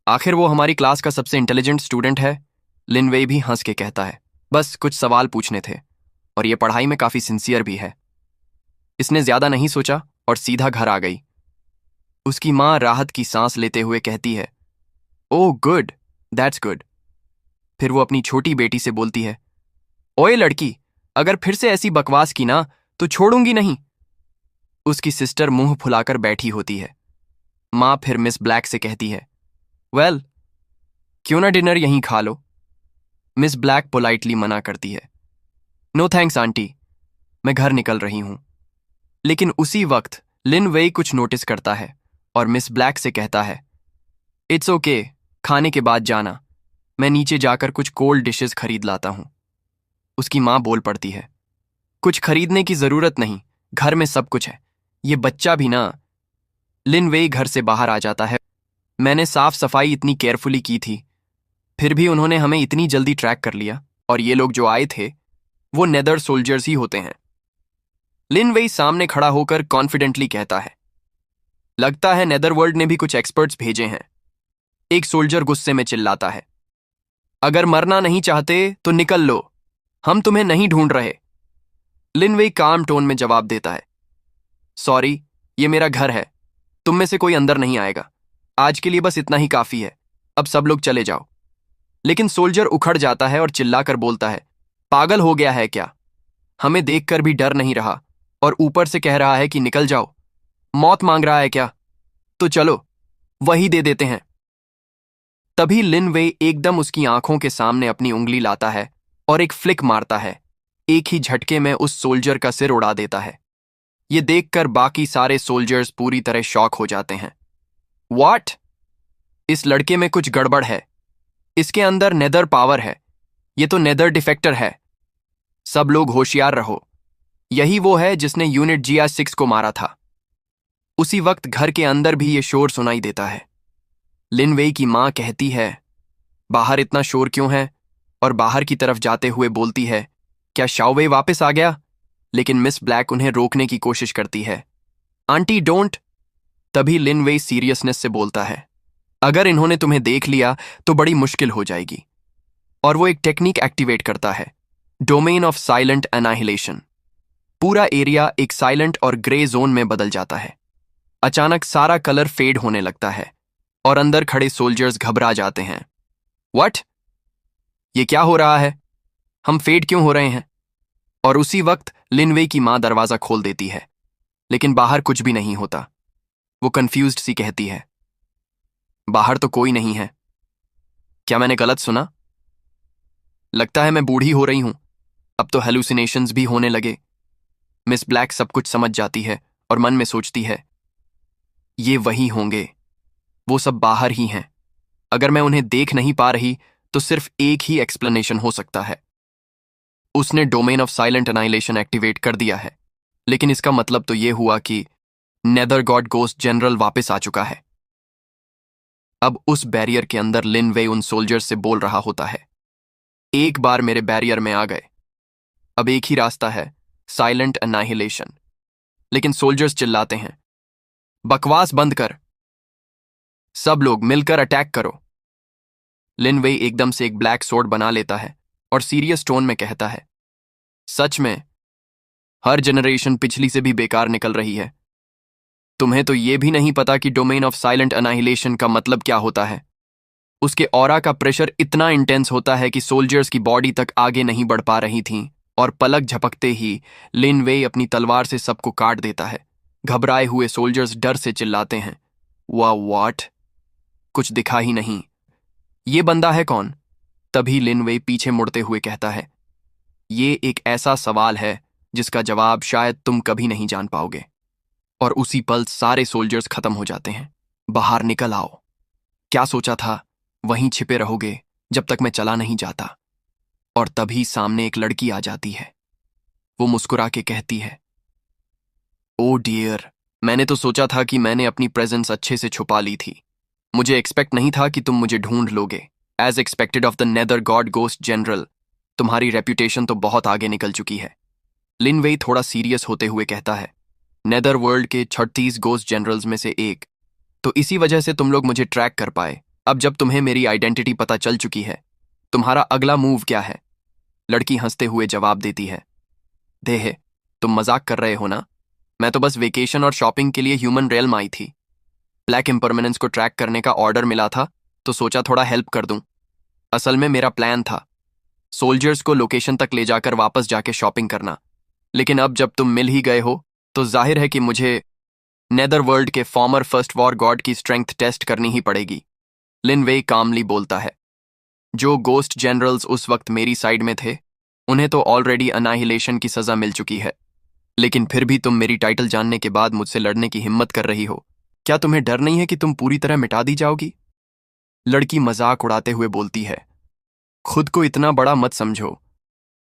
आखिर वो हमारी क्लास का सबसे इंटेलिजेंट स्टूडेंट है। लिनवेई भी हंस के कहता है, बस कुछ सवाल पूछने थे और ये पढ़ाई में काफी सिंसियर भी है। इसने ज्यादा नहीं सोचा और सीधा घर आ गई। उसकी माँ राहत की सांस लेते हुए कहती है, ओह गुड, दैट्स गुड। फिर वो अपनी छोटी बेटी से बोलती है, ओए लड़की, अगर फिर से ऐसी बकवास की ना तो छोड़ूंगी नहीं। उसकी सिस्टर मुंह फुलाकर बैठी होती है। माँ फिर मिस ब्लैक से कहती है, वेल, क्यों ना डिनर यहीं खा लो? मिस ब्लैक पोलाइटली मना करती है, नो थैंक्स आंटी, मैं घर निकल रही हूं। लेकिन उसी वक्त लिन वेई कुछ नोटिस करता है और मिस ब्लैक से कहता है, इट्स ओके, खाने के बाद जाना, मैं नीचे जाकर कुछ कोल्ड डिशेस खरीद लाता हूं। उसकी माँ बोल पड़ती है, कुछ खरीदने की जरूरत नहीं, घर में सब कुछ है, ये बच्चा भी ना। लिन वेई घर से बाहर आ जाता है। मैंने साफ सफाई इतनी केयरफुली की थी, फिर भी उन्होंने हमें इतनी जल्दी ट्रैक कर लिया, और ये लोग जो आए थे वो नेदर सोल्जर्स ही होते हैं। लिन वेई सामने खड़ा होकर कॉन्फिडेंटली कहता है, लगता है नेदरवर्ल्ड ने भी कुछ एक्सपर्ट्स भेजे हैं। एक सोल्जर गुस्से में चिल्लाता है, अगर मरना नहीं चाहते तो निकल लो, हम तुम्हें नहीं ढूंढ रहे। लिन वेई काम टोन में जवाब देता है, सॉरी, ये मेरा घर है, तुम में से कोई अंदर नहीं आएगा। आज के लिए बस इतना ही काफी है, अब सब लोग चले जाओ। लेकिन सोल्जर उखड़ जाता है और चिल्लाकर बोलता है, पागल हो गया है क्या? हमें देखकर भी डर नहीं रहा और ऊपर से कह रहा है कि निकल जाओ। मौत मांग रहा है क्या? तो चलो वही दे देते हैं। तभी लिन वेई एकदम उसकी आंखों के सामने अपनी उंगली लाता है और एक फ्लिक मारता है। एक ही झटके में उस सोल्जर का सिर उड़ा देता है। ये देखकर बाकी सारे सोल्जर्स पूरी तरह शॉक हो जाते हैं। व्हाट? इस लड़के में कुछ गड़बड़ है, इसके अंदर नेदर पावर है, ये तो नेदर डिफेक्टर है। सब लोग होशियार रहो, यही वो है जिसने यूनिट GR6 को मारा था। उसी वक्त घर के अंदर भी ये शोर सुनाई देता है। लिन वेई की मां कहती है, बाहर इतना शोर क्यों है? और बाहर की तरफ जाते हुए बोलती है, क्या शाओवेई वापस आ गया? लेकिन मिस ब्लैक उन्हें रोकने की कोशिश करती है, आंटी डोंट। तभी लिन वेई सीरियसनेस से बोलता है, अगर इन्होंने तुम्हें देख लिया तो बड़ी मुश्किल हो जाएगी। और वो एक टेक्निक एक्टिवेट करता है, डोमेन ऑफ साइलेंट एनाहिलेशन। पूरा एरिया एक साइलेंट और ग्रे जोन में बदल जाता है। अचानक सारा कलर फेड होने लगता है और अंदर खड़े सोल्जर्स घबरा जाते हैं। व्हाट? ये क्या हो रहा है? हम फेड क्यों हो रहे हैं? और उसी वक्त लिन वेई की मां दरवाजा खोल देती है, लेकिन बाहर कुछ भी नहीं होता। वो कंफ्यूज्ड सी कहती है, बाहर तो कोई नहीं है। क्या मैंने गलत सुना? लगता है मैं बूढ़ी हो रही हूं, अब तो हेलुसिनेशंस भी होने लगे। मिस ब्लैक सब कुछ समझ जाती है और मन में सोचती है, ये वही होंगे, वो सब बाहर ही हैं। अगर मैं उन्हें देख नहीं पा रही तो सिर्फ एक ही एक्सप्लेनेशन हो सकता है, उसने domain of silent annihilation activate कर दिया है। लेकिन इसका मतलब तो ये हुआ कि नेदर गॉड गोस्ट जनरल वापस आ चुका है। अब उस बैरियर के अंदर लिन वेई उन सोल्जर्स से बोल रहा होता है, एक बार मेरे बैरियर में आ गए, अब एक ही रास्ता है, साइलेंट एनाहिलेशन। लेकिन सोल्जर्स चिल्लाते हैं, बकवास बंद कर, सब लोग मिलकर अटैक करो। लिन वेई एकदम से एक ब्लैक सोर्ड बना लेता है और सीरियस टोन में कहता है, सच में हर जनरेशन पिछली से भी बेकार निकल रही है। तुम्हें तो ये भी नहीं पता कि डोमेन ऑफ साइलेंट अनाहिलेशन का मतलब क्या होता है। उसके ऑरा का प्रेशर इतना इंटेंस होता है कि सोल्जर्स की बॉडी तक आगे नहीं बढ़ पा रही थीं, और पलक झपकते ही लिन वेई अपनी तलवार से सबको काट देता है। घबराए हुए सोल्जर्स डर से चिल्लाते हैं, वाह व्हाट, कुछ दिखा ही नहीं, ये बंदा है कौन? तभी लिन वेई पीछे मुड़ते हुए कहता है, ये एक ऐसा सवाल है जिसका जवाब शायद तुम कभी नहीं जान पाओगे। और उसी पल सारे सोल्जर्स खत्म हो जाते हैं। बाहर निकल आओ। क्या सोचा था वहीं छिपे रहोगे जब तक मैं चला नहीं जाता? और तभी सामने एक लड़की आ जाती है। वो मुस्कुरा के कहती है, ओ डियर, मैंने तो सोचा था कि मैंने अपनी प्रेजेंस अच्छे से छुपा ली थी। मुझे एक्सपेक्ट नहीं था कि तुम मुझे ढूंढ लोगे। As expected of the nether god ghost general, तुम्हारी रेप्यूटेशन तो बहुत आगे निकल चुकी है। लिन वेई थोड़ा सीरियस होते हुए कहता है, नेदर वर्ल्ड के 36 गोस्ट जनरल्स में से एक, तो इसी वजह से तुम लोग मुझे ट्रैक कर पाए। अब जब तुम्हें मेरी आइडेंटिटी पता चल चुकी है, तुम्हारा अगला मूव क्या है? लड़की हंसते हुए जवाब देती है, देह, तुम मजाक कर रहे हो ना? मैं तो बस वेकेशन और शॉपिंग के लिए ह्यूमन रेल्म आई थी। ब्लैक इम्परमानेंस को ट्रैक करने का ऑर्डर मिला था, तो सोचा थोड़ा हेल्प कर दूं। असल में मेरा प्लान था सोल्जर्स को लोकेशन तक ले जाकर वापस जाके शॉपिंग करना, लेकिन अब जब तुम मिल ही गए हो तो जाहिर है कि मुझे नेदर वर्ल्ड के फॉर्मर फर्स्ट वॉर गॉड की स्ट्रेंथ टेस्ट करनी ही पड़ेगी। लिन वेई कामली बोलता है, जो गोस्ट जनरल्स उस वक्त मेरी साइड में थे, उन्हें तो ऑलरेडी अनाहिलेशन की सजा मिल चुकी है, लेकिन फिर भी तुम मेरी टाइटल जानने के बाद मुझसे लड़ने की हिम्मत कर रही हो। क्या तुम्हें डर नहीं है कि तुम पूरी तरह मिटा दी जाओगी? लड़की मजाक उड़ाते हुए बोलती है, खुद को इतना बड़ा मत समझो।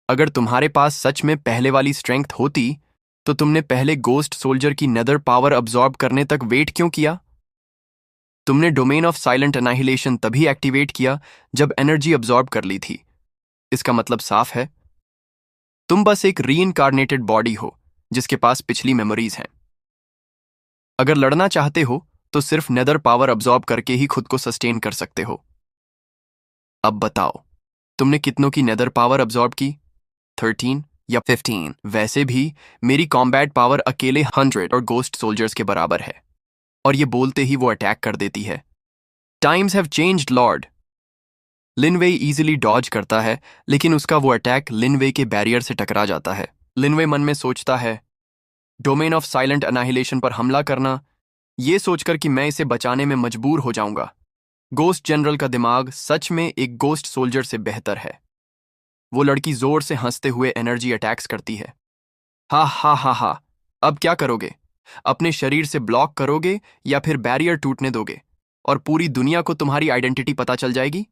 अगर तुम्हारे पास सच में पहले वाली स्ट्रेंथ होती तो तुमने पहले गोस्ट सोल्जर की नेदर पावर अब्सॉर्ब करने तक वेट क्यों किया? तुमने डोमेन ऑफ साइलेंट अनाहिलेशन तभी एक्टिवेट किया जब एनर्जी अब्सॉर्ब कर ली थी। इसका मतलब साफ है, तुम बस एक रीइंकार्नेटेड बॉडी हो जिसके पास पिछली मेमोरीज हैं। अगर लड़ना चाहते हो तो सिर्फ नेदर पावर अब्सॉर्ब करके ही खुद को सस्टेन कर सकते हो। अब बताओ, तुमने कितनों की नेदर पावर अब्सॉर्ब की? 13 या 15? वैसे भी मेरी कॉम्बैट पावर अकेले 100 और गोस्ट सोल्जर्स के बराबर है। और ये बोलते ही वो अटैक कर देती है। Times have changed lord. Lin Wei easily dodge करता है, लेकिन उसका वो अटैक लिनवे के बैरियर से टकरा जाता है। लिनवे मन में सोचता है, डोमेन ऑफ साइलेंट अनाहिलेशन पर हमला करना, ये सोचकर कि मैं इसे बचाने में मजबूर हो जाऊंगा। गोस्ट जनरल का दिमाग सच में एक गोस्ट सोल्जर से बेहतर है। वो लड़की जोर से हंसते हुए एनर्जी अटैक्स करती है। हा हा हा हा, अब क्या करोगे? अपने शरीर से ब्लॉक करोगे या फिर बैरियर टूटने दोगे और पूरी दुनिया को तुम्हारी आइडेंटिटी पता चल जाएगी?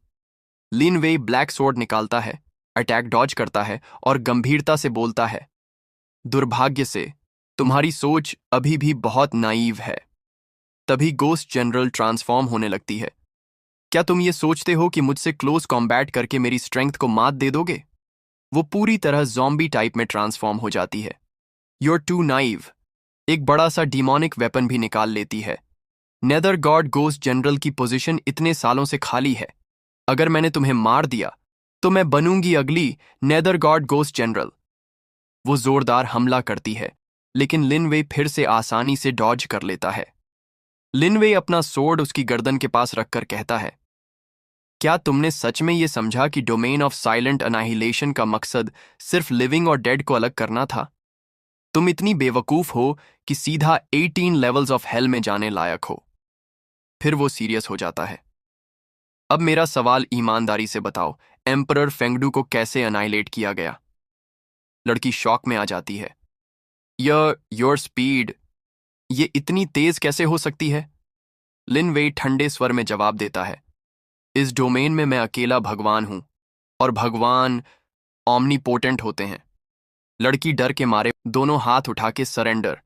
लिन वेई ब्लैक सोर्ड निकालता है, अटैक डॉज करता है और गंभीरता से बोलता है, दुर्भाग्य से तुम्हारी सोच अभी भी बहुत नाइव है। तभी गोस्ट जनरल ट्रांसफॉर्म होने लगती है। क्या तुम ये सोचते हो कि मुझसे क्लोज कॉम्बैट करके मेरी स्ट्रेंथ को मात दे दोगे? वो पूरी तरह ज़ॉम्बी टाइप में ट्रांसफॉर्म हो जाती है। You're too naive. एक बड़ा सा डिमोनिक वेपन भी निकाल लेती है। नेदर गॉड गोस्ट जनरल की पोजीशन इतने सालों से खाली है। अगर मैंने तुम्हें मार दिया तो मैं बनूंगी अगली नेदर गॉड गोस्ट जनरल। वो जोरदार हमला करती है, लेकिन लिनवे फिर से आसानी से डॉज कर लेता है। लिनवे अपना सोर्ड उसकी गर्दन के पास रखकर कहता है, क्या तुमने सच में ये समझा कि डोमेन ऑफ साइलेंट अनाहिलेशन का मकसद सिर्फ लिविंग और डेड को अलग करना था? तुम इतनी बेवकूफ हो कि सीधा 18 लेवल्स ऑफ हेल में जाने लायक हो। फिर वो सीरियस हो जाता है। अब मेरा सवाल ईमानदारी से बताओ, एम्परर फेंगडू को कैसे अनाइलेट किया गया? लड़की शॉक में आ जाती है। योर स्पीड, ये इतनी तेज कैसे हो सकती है? लिन वेई ठंडे स्वर में जवाब देता है, इस डोमेन में मैं अकेला भगवान हूं, और भगवान ऑमनीपोटेंट होते हैं। लड़की डर के मारे दोनों हाथ उठा के surrender.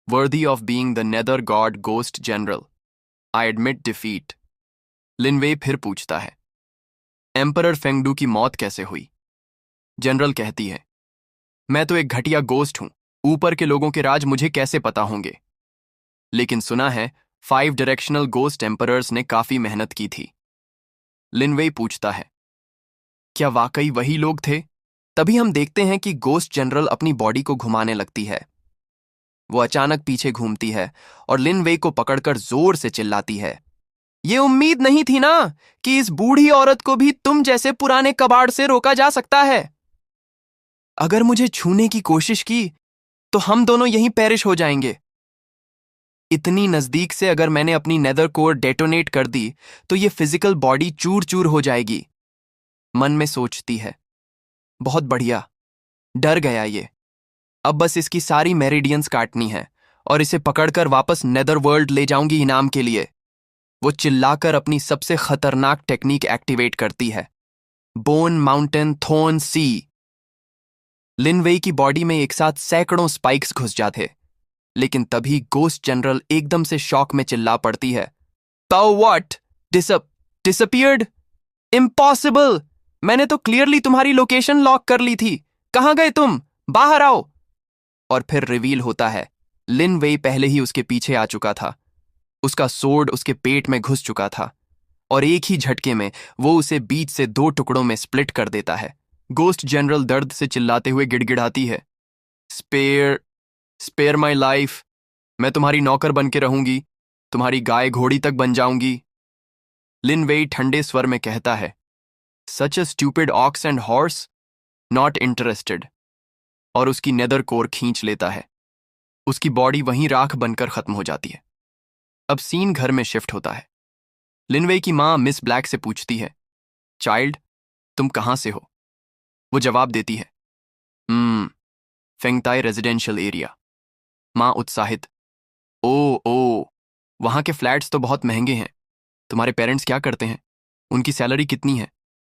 Worthy of being the nether god ghost general, I admit defeat. Lin Wei फिर पूछता है, एम्परर फेंगडू की मौत कैसे हुई? जनरल कहती है, मैं तो एक घटिया गोस्ट हूं, ऊपर के लोगों के राज मुझे कैसे पता होंगे? लेकिन सुना है 5 डायरेक्शनल गोस्ट एम्परर्स ने काफी मेहनत की थी। लिनवे पूछता है, क्या वाकई वही लोग थे? तभी हम देखते हैं कि गोस्ट जनरल अपनी बॉडी को घुमाने लगती है। वो अचानक पीछे घूमती है और लिन वेई को पकड़कर जोर से चिल्लाती है, ये उम्मीद नहीं थी ना कि इस बूढ़ी औरत को भी तुम जैसे पुराने कबाड़ से रोका जा सकता है। अगर मुझे छूने की कोशिश की तो हम दोनों यहीं पेरिश हो जाएंगे। इतनी नजदीक से अगर मैंने अपनी नेदर कोर डेटोनेट कर दी तो ये फिजिकल बॉडी चूर चूर हो जाएगी। मन में सोचती है, बहुत बढ़िया, डर गया ये। अब बस इसकी सारी मेरिडियंस काटनी है और इसे पकड़कर वापस नेदर वर्ल्ड ले जाऊंगी इनाम के लिए। वो चिल्लाकर अपनी सबसे खतरनाक टेक्निक एक्टिवेट करती है, बोन माउंटेन थोर्न सी। लिन वेई की बॉडी में एक साथ सैकड़ों स्पाइक्स घुस जाते, लेकिन तभी गोस्ट जनरल एकदम से शॉक में चिल्ला पड़ती है, ताओ व्हाट? डिसअपीयर्ड? इम्पॉसिबल! मैंने तो क्लियरली तुम्हारी लोकेशन लॉक कर ली थी। कहां गए तुम? बाहर आओ! और फिर रिवील होता है, लिन वेई पहले ही उसके पीछे आ चुका था। उसका सोर्ड उसके पेट में घुस चुका था और एक ही झटके में वो उसे बीच से 2 टुकड़ों में स्प्लिट कर देता है। गोस्ट जनरल दर्द से चिल्लाते हुए गिड़गिड़ाती है, स्पेयर माई लाइफ। मैं तुम्हारी नौकर बन के रहूंगी, तुम्हारी गाय घोड़ी तक बन जाऊंगी। लिन वेई ठंडे स्वर में कहता है, such a stupid ox and horse, not interested. और उसकी नेदर कोर खींच लेता है। उसकी बॉडी वहीं राख बनकर खत्म हो जाती है। अब सीन घर में शिफ्ट होता है। लिन वेई की मां मिस ब्लैक से पूछती है, चाइल्ड, तुम कहां से हो? वो जवाब देती है, फेंगताई रेजिडेंशियल एरिया। मां उत्साहित, ओ, वहां के फ्लैट्स तो बहुत महंगे हैं। तुम्हारे पेरेंट्स क्या करते हैं? उनकी सैलरी कितनी है?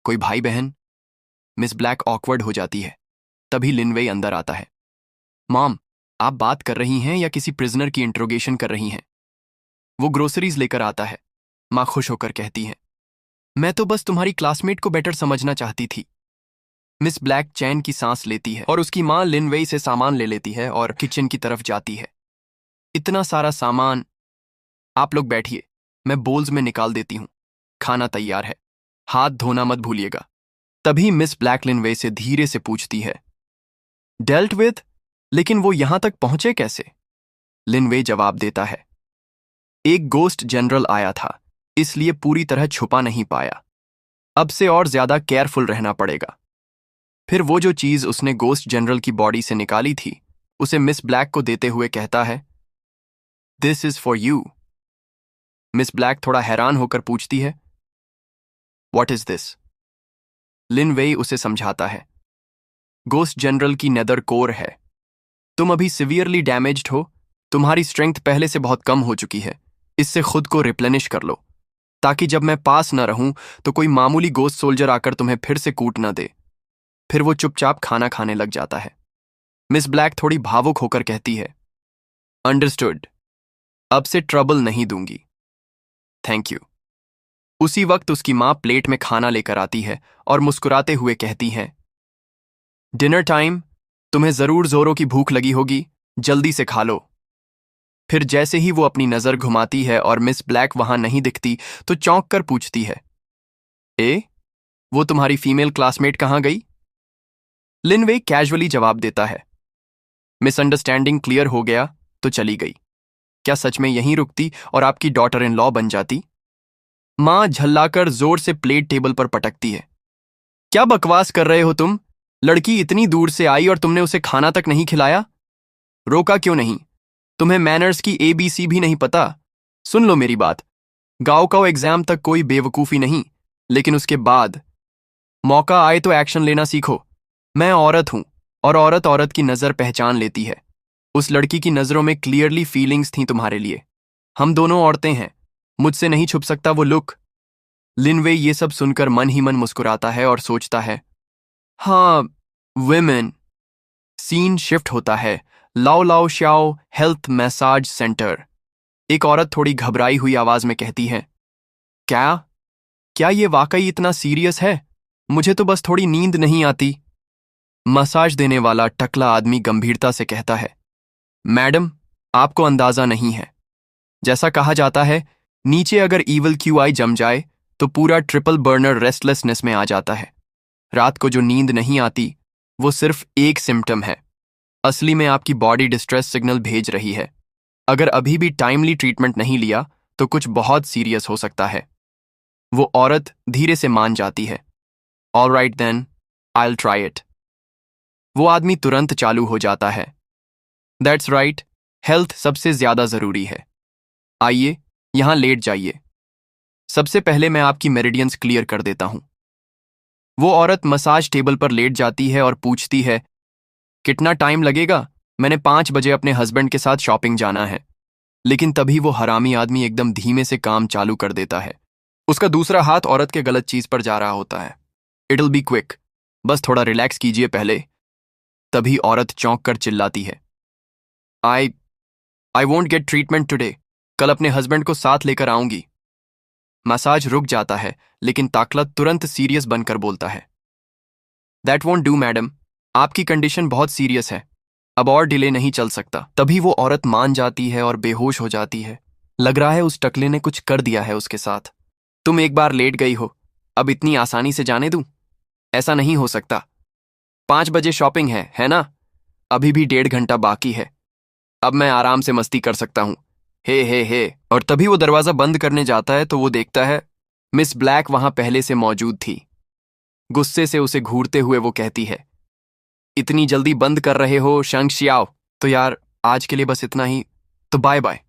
कोई भाई बहन? मिस ब्लैक ऑकवर्ड हो जाती है। तभी लिन वेई अंदर आता है। मॉम, आप बात कर रही हैं या किसी प्रिजनर की इंट्रोगेशन कर रही हैं? वो ग्रोसरीज लेकर आता है। मां खुश होकर कहती है, मैं तो बस तुम्हारी क्लासमेट को बेटर समझना चाहती थी। मिस ब्लैक चैन की सांस लेती है और उसकी मां लिन वेई से सामान ले लेती है और किचन की तरफ जाती है। इतना सारा सामान। आप लोग बैठिए, मैं बोल्स में निकाल देती हूं। खाना तैयार है, हाथ धोना मत भूलिएगा। तभी मिस ब्लैक लिन वेई से धीरे से पूछती है, डेल्ट विद? लेकिन वो यहां तक पहुंचे कैसे? लिन वेई जवाब देता है, एक गोस्ट जनरल आया था, इसलिए पूरी तरह छुपा नहीं पाया। अब से और ज्यादा केयरफुल रहना पड़ेगा। फिर वो जो चीज उसने गोस्ट जनरल की बॉडी से निकाली थी उसे मिस ब्लैक को देते हुए कहता है, this is for you. Miss black थोड़ा हैरान होकर पूछती है, व्हाट इज दिस? लिन वेई उसे समझाता है, गोस्ट जनरल की नेदर कोर है। तुम अभी सिवियरली डैमेज्ड हो, तुम्हारी स्ट्रेंथ पहले से बहुत कम हो चुकी है। इससे खुद को रिप्लेनिश कर लो, ताकि जब मैं पास न रहूं तो कोई मामूली गोस्ट सोल्जर आकर तुम्हें फिर से कूट न दे। फिर वो चुपचाप खाना खाने लग जाता है। मिस ब्लैक थोड़ी भावुक होकर कहती है, अंडरस्टूड, अब से ट्रबल नहीं दूंगी। Thank you. उसी वक्त उसकी मां प्लेट में खाना लेकर आती है और मुस्कुराते हुए कहती है, डिनर टाइम, तुम्हें जरूर जोरों की भूख लगी होगी, जल्दी से खा लो। फिर जैसे ही वो अपनी नजर घुमाती है और मिस ब्लैक वहां नहीं दिखती तो चौंक कर पूछती है, वो तुम्हारी फीमेल क्लासमेट कहां गई? लिन वेई कैजुअली जवाब देता है, मिसअंडरस्टैंडिंग क्लियर हो गया तो चली गई। क्या सच में यहीं रुकती और आपकी डॉटर इन लॉ बन जाती? मां झल्लाकर जोर से प्लेट टेबल पर पटकती है, क्या बकवास कर रहे हो तुम? लड़की इतनी दूर से आई और तुमने उसे खाना तक नहीं खिलाया? रोका क्यों नहीं? तुम्हें मैनर्स की ABC भी नहीं पता? सुन लो मेरी बात, गांव का एग्जाम तक कोई बेवकूफी नहीं, लेकिन उसके बाद मौका आए तो एक्शन लेना सीखो। मैं औरत हूं और औरत औरत की नजर पहचान लेती है। उस लड़की की नजरों में क्लियरली फीलिंग्स थीं तुम्हारे लिए। हम दोनों औरतें हैं, मुझसे नहीं छुप सकता वो लुक। लिन वेई ये सब सुनकर मन ही मन मुस्कुराता है और सोचता है, हाँ, विमेन। सीन शिफ्ट होता है लाओ लाओ श्याओ हेल्थ मैसाज सेंटर। एक औरत थोड़ी घबराई हुई आवाज में कहती है, क्या क्या ये वाकई इतना सीरियस है? मुझे तो बस थोड़ी नींद नहीं आती। मसाज देने वाला टकला आदमी गंभीरता से कहता है, मैडम, आपको अंदाजा नहीं है। जैसा कहा जाता है, नीचे अगर ईवल QI जम जाए तो पूरा ट्रिपल बर्नर रेस्टलेसनेस में आ जाता है। रात को जो नींद नहीं आती वो सिर्फ एक सिम्टम है। असली में आपकी बॉडी डिस्ट्रेस सिग्नल भेज रही है। अगर अभी भी टाइमली ट्रीटमेंट नहीं लिया तो कुछ बहुत सीरियस हो सकता है। वो औरत धीरे से मान जाती है। All right then, I try it. वो आदमी तुरंत चालू हो जाता है। दैट्स राइट, हेल्थ सबसे ज्यादा जरूरी है। आइए, यहां लेट जाइए। सबसे पहले मैं आपकी मेरिडियंस क्लियर कर देता हूं। वो औरत मसाज टेबल पर लेट जाती है और पूछती है, कितना टाइम लगेगा? मैंने 5 बजे अपने हस्बैंड के साथ शॉपिंग जाना है। लेकिन तभी वो हरामी आदमी एकदम धीमे से काम चालू कर देता है। उसका दूसरा हाथ औरत के गलत चीज पर जा रहा होता है। इट विल बी क्विक, बस थोड़ा रिलैक्स कीजिए पहले। तभी औरत चौंक कर चिल्लाती है, I I won't get treatment today. कल अपने हस्बैंड को साथ लेकर आऊंगी। मसाज रुक जाता है, लेकिन ताकला तुरंत सीरियस बनकर बोलता है, दैट वोंट डू मैडम, आपकी कंडीशन बहुत सीरियस है, अब और डिले नहीं चल सकता। तभी वो औरत मान जाती है और बेहोश हो जाती है। लग रहा है उस टकले ने कुछ कर दिया है उसके साथ। तुम एक बार लेट गई हो, अब इतनी आसानी से जाने दूं? ऐसा नहीं हो सकता। 5 बजे शॉपिंग है ना? अभी भी 1.5 घंटा बाकी है। अब मैं आराम से मस्ती कर सकता हूं। हे। और तभी वो दरवाजा बंद करने जाता है तो वो देखता है मिस ब्लैक वहां पहले से मौजूद थी। गुस्से से उसे घूरते हुए वो कहती है, इतनी जल्दी बंद कर रहे हो शंग शियाओ? तो यार, आज के लिए बस इतना ही। तो बाय बाय।